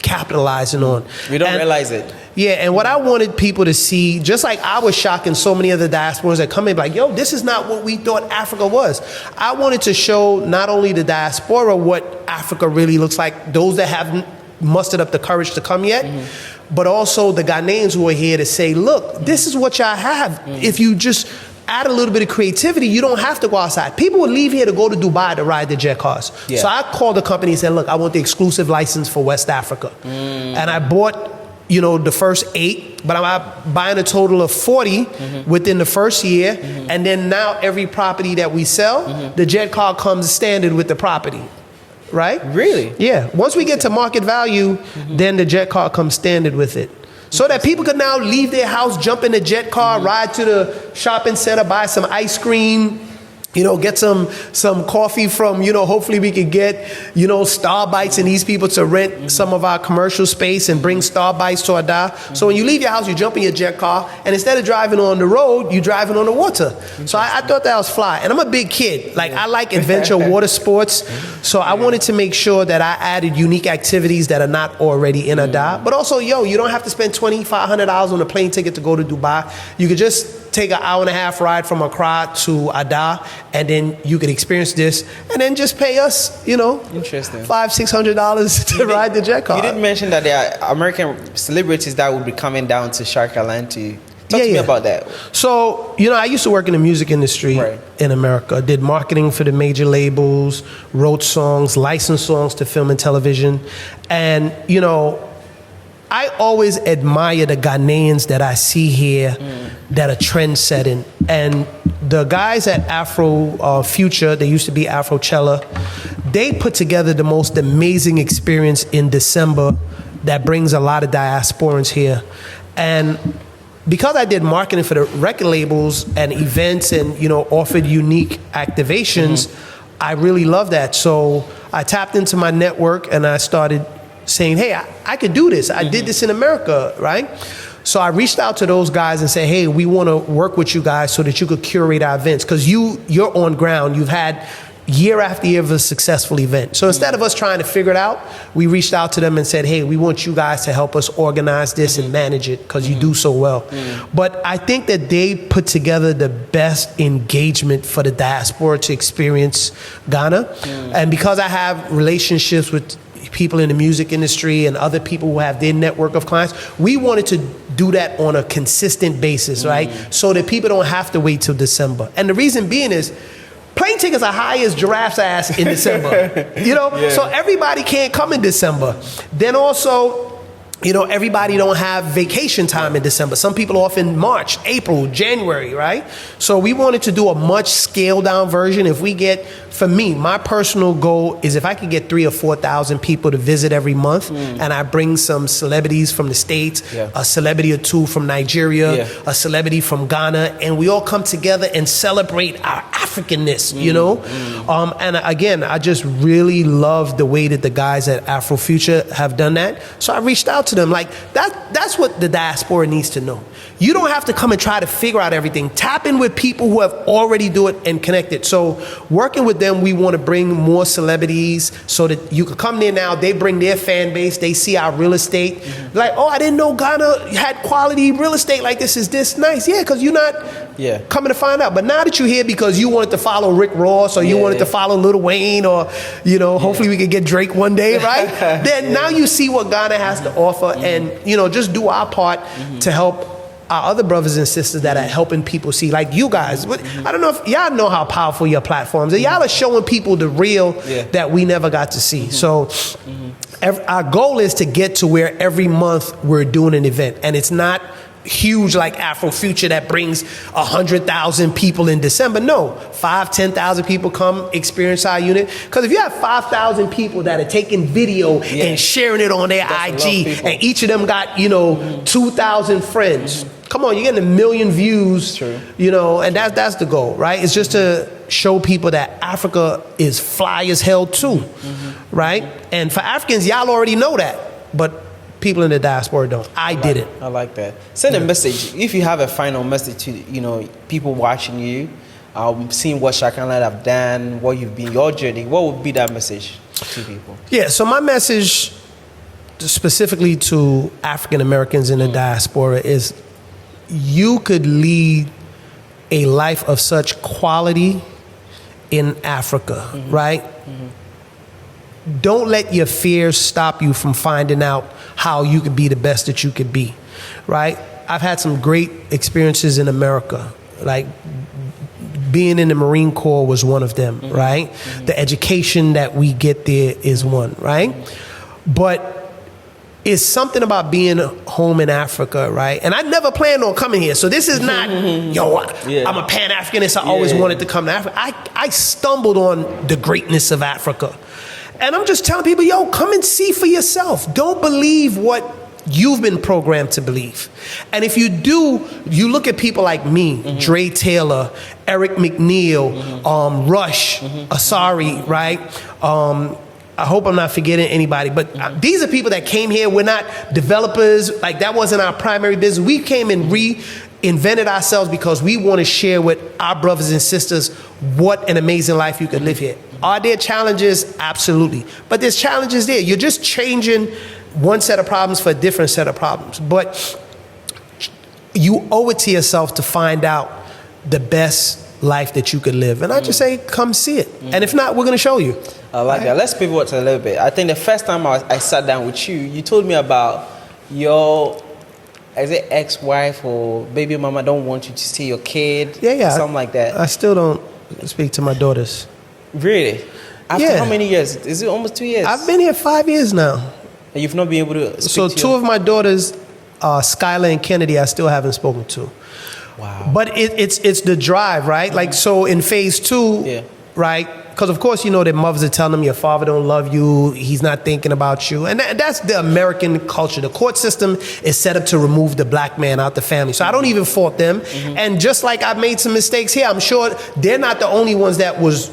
capitalizing on. We don't realize it. Yeah, and what I wanted people to see, just like I was shocked, and so many other diasporans that come in like, yo, this is not what we thought Africa was. I wanted to show not only the diaspora what Africa really looks like, those that haven't mustered up the courage to come yet, but also the Ghanaians who are here to say, look, this is what y'all have. If you just add a little bit of creativity, you don't have to go outside. People would leave here to go to Dubai to ride the jet cars. Yeah. So I called the company and said, look, I want the exclusive license for West Africa. And I bought the first 8, but I'm buying a total of 40 within the first year. And then now every property that we sell, the jet car comes standard with the property. Right? Really? Yeah. Once we get to market value, then the jet car comes standard with it. So that people could now leave their house, jump in the jet car, ride to the shopping center, buy some ice cream, get some coffee from, hopefully we could get, Star Bites and these people to rent some of our commercial space and bring Star Bites to Ada. So when you leave your house, you jump in your jet car, and instead of driving on the road, you're driving on the water. So I thought that was fly. And I'm a big kid. I like adventure water sports. So I wanted to make sure that I added unique activities that are not already in Ada. But also, you don't have to spend $2,500 on a plane ticket to go to Dubai. You could just take an hour-and-a-half ride from Accra to Ada, and then you could experience this, and then just pay us, interesting, $500-600 to ride the jet car. You did mention that there are American celebrities that would be coming down to Shark Island to talk to me about that. So, I used to work in the music industry in America. Did marketing for the major labels, wrote songs, licensed songs to film and television, and I always admire the Ghanaians that I see here that are trend-setting. And the guys at Afro Future, they used to be Afrochella, they put together the most amazing experience in December that brings a lot of diasporans here. And because I did marketing for the record labels and events and, offered unique activations, I really love that. So I tapped into my network and I started saying, hey, I could do this. I did this in America, right? So I reached out to those guys and said, hey, we want to work with you guys so that you could curate our events. Because you're on ground. You've had year after year of a successful event. So instead of us trying to figure it out, we reached out to them and said, hey, we want you guys to help us organize this and manage it because you do so well. But I think that they put together the best engagement for the diaspora to experience Ghana. And because I have relationships with people in the music industry and other people who have their network of clients. We wanted to do that on a consistent basis, right? So that people don't have to wait till December. And the reason being is, plane tickets are high as giraffe's ass in December, So everybody can't come in December. Then also, everybody don't have vacation time in December. Some people off in March, April, January, right? So we wanted to do a much scaled down version. If we get, for me, my personal goal is if I could get 3,000 or 4,000 people to visit every month, and I bring some celebrities from the States, a celebrity or two from Nigeria, a celebrity from Ghana, and we all come together and celebrate our Africanness, And again, I just really love the way that the guys at Afrofuture have done that. So I reached out to them. Like, that's what the diaspora needs to know. You don't have to come and try to figure out everything. Tap in with people who have already do it and connected. So working with them, we want to bring more celebrities so that you can come there now. They bring their fan base. They see our real estate. Like, oh, I didn't know Ghana had quality real estate like this. Is this nice? Yeah, because you're not coming to find out. But now that you're here because you wanted to follow Rick Ross or you wanted to follow Lil Wayne or, hopefully we could get Drake one day, right? Then now you see what Ghana has to offer and, just do our part to help our other brothers and sisters that are helping people see, like you guys. I don't know if y'all know how powerful your platforms are. Y'all are showing people the real that we never got to see. So our goal is to get to where every month we're doing an event, and it's not huge like Afrofuture that brings 100,000 people in December. No, 5,000-10,000 people come experience our unit. Because if you have 5,000 people that are taking video and sharing it on their IG, and each of them got 2,000 friends. Come on, you're getting 1 million views. And that's the goal, right? It's just to show people that Africa is fly as hell too, right? And for Africans, y'all already know that, but people in the diaspora don't. I did it. I like that. Send a message. If you have a final message to people watching you, seeing what Shakanland have done, what you've been, your journey, what would be that message to people? Yeah, so my message specifically to African Americans in the diaspora is you could lead a life of such quality in Africa, right? Don't let your fears stop you from finding out how you could be the best that you could be, right? I've had some great experiences in America, like being in the Marine Corps was one of them, right? The education that we get there is one, right? But it's something about being home in Africa, right? And I never planned on coming here. So this is not, I'm a Pan-Africanist. I always wanted to come to Africa. I stumbled on the greatness of Africa. And I'm just telling people, come and see for yourself. Don't believe what you've been programmed to believe. And if you do, you look at people like me, Dre Taylor, Eric McNeil, Rush, Asari, right? I hope I'm not forgetting anybody, but these are people that came here. We're not developers. Like, that wasn't our primary business. We came and reinvented ourselves because we want to share with our brothers and sisters what an amazing life you could live here. Are there challenges? Absolutely. But there's challenges there. You're just changing one set of problems for a different set of problems. But you owe it to yourself to find out the best life that you could live. And I just say, come see it. And if not, we're going to show you. I like that. Let's pivot a little bit. I think the first time I sat down with you, you told me about your, is it ex-wife or baby mama don't want you to see your kid? Yeah. Something like that. I still don't speak to my daughters. Really? After how many years? Is it almost 2 years? I've been here 5 years now. And you've not been able to speak So to two of my daughters, Skylar and Kennedy, I still haven't spoken to. Wow. But it's the drive, right? Like, so in phase 2, right? Because, of course, their mothers are telling them your father don't love you, he's not thinking about you. And that's the American culture. The court system is set up to remove the black man out the family. So I don't even fault them. And just like I've made some mistakes here, I'm sure they're not the only ones that was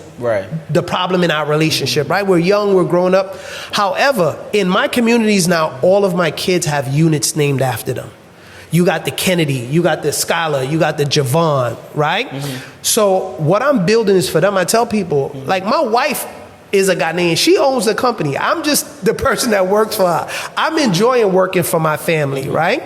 the problem in our relationship, right? We're young, we're growing up. However, in my communities now, all of my kids have units named after them. You got the Kennedy, you got the Skylar, you got the Javon, right? So what I'm building is for them. I tell people, like, my wife is a Ghanaian. She owns the company. I'm just the person that works for her. I'm enjoying working for my family, right?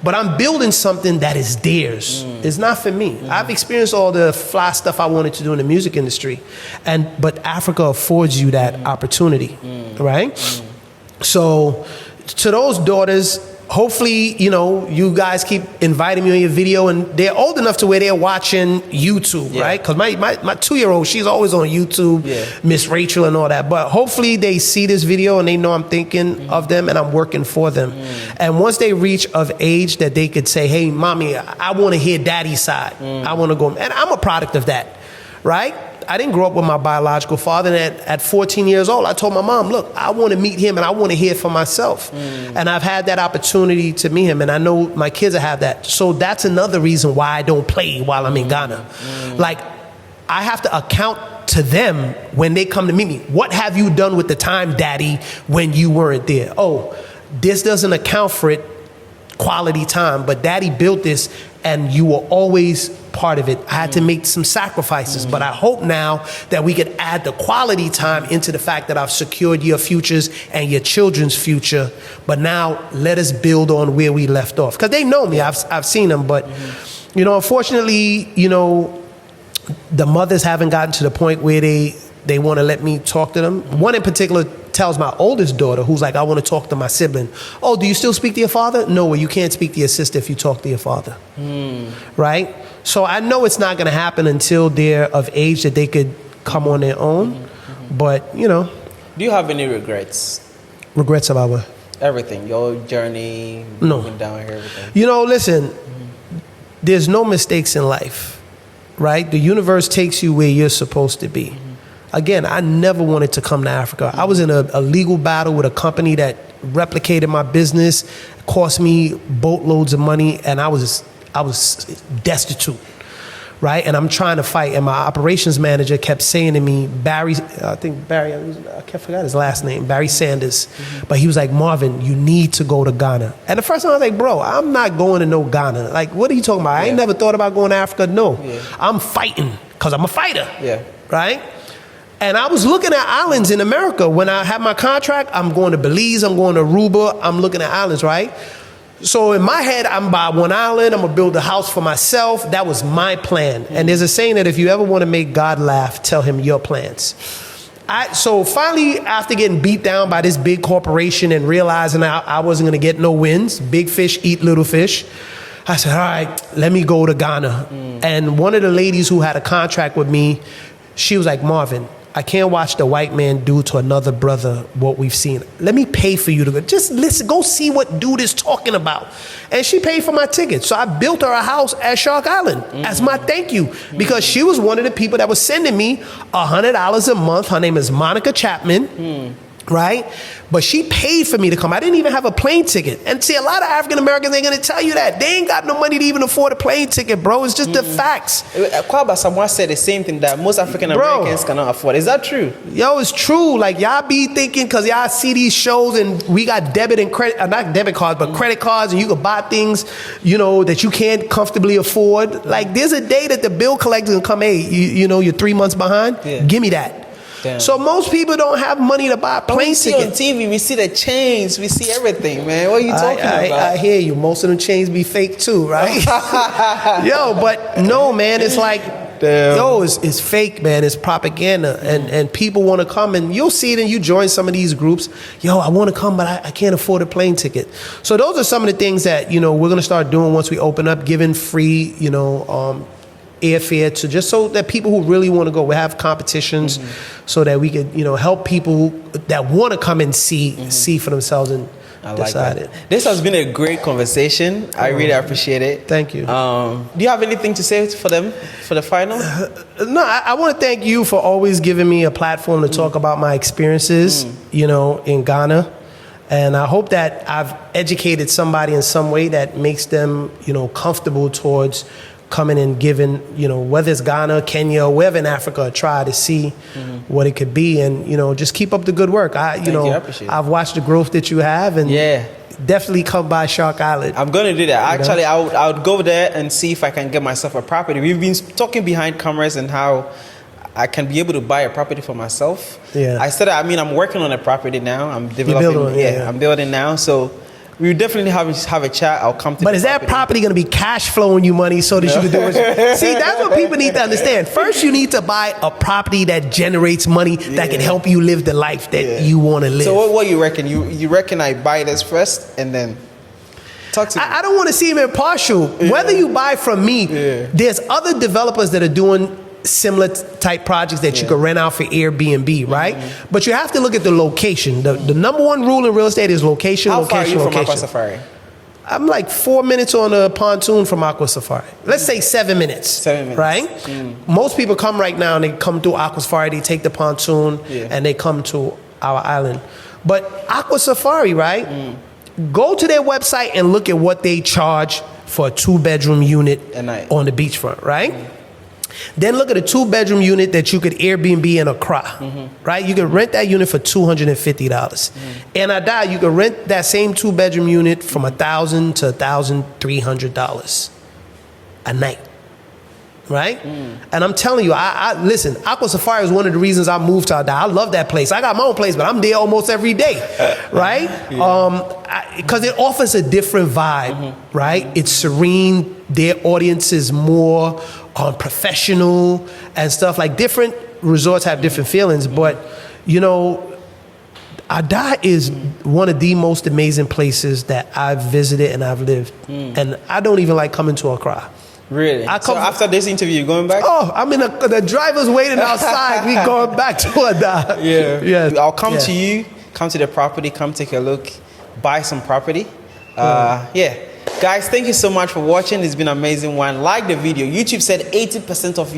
But I'm building something that is theirs. It's not for me. I've experienced all the fly stuff I wanted to do in the music industry, but Africa affords you that opportunity, right? So to those daughters, hopefully, you know, you guys keep inviting me on your video, and they're old enough to where they're watching YouTube, right? Because my 2-year-old, she's always on YouTube, Miss Rachel and all that. But hopefully they see this video and they know I'm thinking of them and I'm working for them. And once they reach of age that they could say, hey, mommy, I want to hear daddy's side. I want to go. And I'm a product of that, right? I didn't grow up with my biological father, and at 14 years old, I told my mom, look, I want to meet him and I want to hear for myself. And I've had that opportunity to meet him, and I know my kids will have that. So that's another reason why I don't play while I'm in Ghana. Like, I have to account to them when they come to meet me. What have you done with the time, daddy, when you weren't there? Oh, this doesn't account for it, quality time, but daddy built this and you were always part of it. I had to make some sacrifices, but I hope now that we could add the quality time into the fact that I've secured your futures and your children's future. But now let us build on where we left off. Because they know me, I've seen them, but you know, unfortunately, you know, the mothers haven't gotten to the point where they want to let me talk to them. One in particular tells my oldest daughter, who's like, I want to talk to my sibling. Oh, do you still speak to your father? No, well, you can't speak to your sister if you talk to your father. Right? So I know it's not going to happen until they're of age that they could come on their own. But, you know. Do you have any regrets? Regrets about what? Everything. Your journey, moving down here, everything. You know, listen, there's no mistakes in life. Right? The universe takes you where you're supposed to be. Again, I never wanted to come to Africa. I was in a legal battle with a company that replicated my business, cost me boatloads of money, and I was destitute, right? And I'm trying to fight, and my operations manager kept saying to me, I forgot his last name, Barry Sanders, but he was like, Marvin, you need to go to Ghana. And the first time I was like, bro, I'm not going to no Ghana. Like, what are you talking about? I ain't never thought about going to Africa. No, I'm fighting because I'm a fighter, right? And I was looking at islands in America. When I had my contract, I'm going to Belize, I'm going to Aruba, I'm looking at islands, right? So in my head, I'm by one island, I'm gonna build a house for myself. That was my plan. And there's a saying that if you ever wanna make God laugh, tell him your plans. So finally, after getting beat down by this big corporation and realizing I wasn't gonna get no wins, big fish eat little fish, I said, all right, let me go to Ghana. And one of the ladies who had a contract with me, she was like, Marvin, I can't watch the white man do to another brother what we've seen. Let me pay for you to go. Just listen, go see what dude is talking about. And she paid for my ticket. So I built her a house at Shark Island as my thank you, because she was one of the people that was sending me $100 a month. Her name is Monica Chapman. Right? But she paid for me to come. I didn't even have a plane ticket. And see, a lot of African Americans ain't going to tell you that. They ain't got no money to even afford a plane ticket, bro. It's just the facts. Kwaba, someone said the same thing, that most African Americans cannot afford. Is that true? Yo, it's true. Like, y'all be thinking, because y'all see these shows and we got debit and credit, not debit cards, but credit cards, and you can buy things, you know, that you can't comfortably afford. Like, there's a day that the bill collector can come, hey, you know, you're 3 months behind. Give me that. Damn. So most people don't have money to buy a plane ticket. On TV, we see the chains, we see everything, man. What are you talking about? I hear you. Most of them chains be fake too, right? Yo, but no, man, it's like, yo, it's fake, man. It's propaganda, and people want to come, and you'll see it, and you join some of these groups. Yo, I want to come, but I can't afford a plane ticket. So those are some of the things that, you know, we're gonna start doing once we open up, giving free, you know, airfare to, just so that people who really want to go, we have competitions so that we could, you know, help people that want to come and see for themselves and decide it. This has been a great conversation. I really appreciate it. Thank you. Do you have anything to say for them for the final? No, I want to thank you for always giving me a platform to talk about my experiences, you know, in Ghana. And I hope that I've educated somebody in some way that makes them, you know, comfortable towards coming and giving, you know, whether it's Ghana, Kenya, wherever in Africa, try to see what it could be, and, you know, just keep up the good work. I've watched the growth that you have, and definitely come by Shark Island. I'm going to do that. Actually, I would go there and see if I can get myself a property. We've been talking behind cameras and how I can be able to buy a property for myself. I'm working on a property now. I'm developing. I'm building now. So We definitely have a chat. I'll come to. But is that property going to be cash flowing you money so that you can do it? See, that's what people need to understand. First, you need to buy a property that generates money that can help you live the life that you want to live. So what you reckon? You reckon I buy this first and then talk to me? I don't want to seem impartial. Whether you buy from me, there's other developers that are doing similar type projects that you can rent out for Airbnb, right? But you have to look at the location. The number one rule in real estate is location, How location, far are you location. from Aqua Safari? I'm like 4 minutes on a pontoon from Aqua Safari. Let's say 7 minutes. 7 minutes. Right? Most people come right now and they come through Aqua Safari, they take the pontoon and they come to our island. But Aqua Safari, right? Go to their website and look at what they charge for a 2-bedroom unit on the beachfront, right? Then look at a 2-bedroom unit that you could Airbnb in Accra, right? You could rent that unit for $250. In Ada, you could rent that same 2-bedroom unit from $1,000 to $1,300 a night, right? And I'm telling you, I listen. Aqua Safari is one of the reasons I moved to Ada. I love that place. I got my own place, but I'm there almost every day, right? Because it offers a different vibe, right? It's serene. Their audience is more professional and stuff. Like different resorts have different feelings, but you know, Ada is one of the most amazing places that I've visited and I've lived, and I don't even like coming to Accra. Really? So after this interview, you going back? Oh, I mean, the driver's waiting outside. We going back to Ada. Yeah. I'll come to you, come to the property, come take a look, buy some property. Guys, thank you so much for watching. It's been an amazing one. Like the video. YouTube said 80% of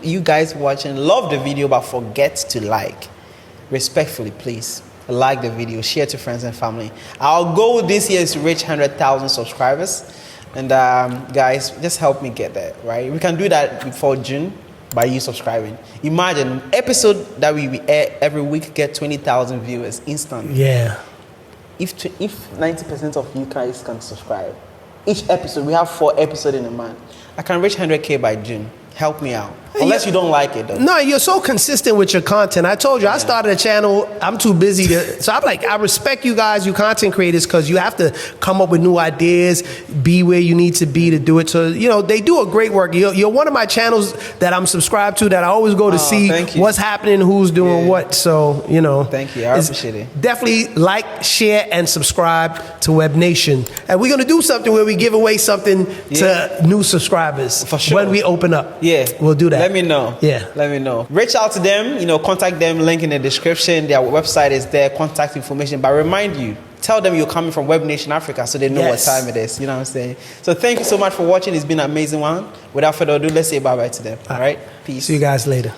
you guys watching, love the video, but forget to like. Respectfully, please, like the video, share to friends and family. Our goal this year is to reach 100,000 subscribers. And guys, just help me get there, right? We can do that before June by you subscribing. Imagine episode that we air every week get 20,000 viewers instantly. Yeah. If 90% of you guys can subscribe, each episode, we have 4 episodes in a month. I can reach 100K by June. Help me out. Unless you don't like it, though. No, you're so consistent with your content. I told you, I started a channel. I'm too busy to. So I'm like, I respect you guys, you content creators, because you have to come up with new ideas, be where you need to be to do it. So, you know, they do a great work. You're one of my channels that I'm subscribed to that I always go to see what's happening, who's doing what. So, you know. Thank you. I appreciate it. Definitely like, share, and subscribe to Webnation. And we're going to do something where we give away something to new subscribers. For sure. When we open up. Yeah. We'll do that. Let me know. Yeah. Let me know. Reach out to them, you know, contact them, link in the description. Their website is there, contact information. But remind you, tell them you're coming from Webnation Africa so they know what time it is. You know what I'm saying? So thank you so much for watching. It's been an amazing one. Without further ado, let's say bye-bye to them. All right? Peace. See you guys later.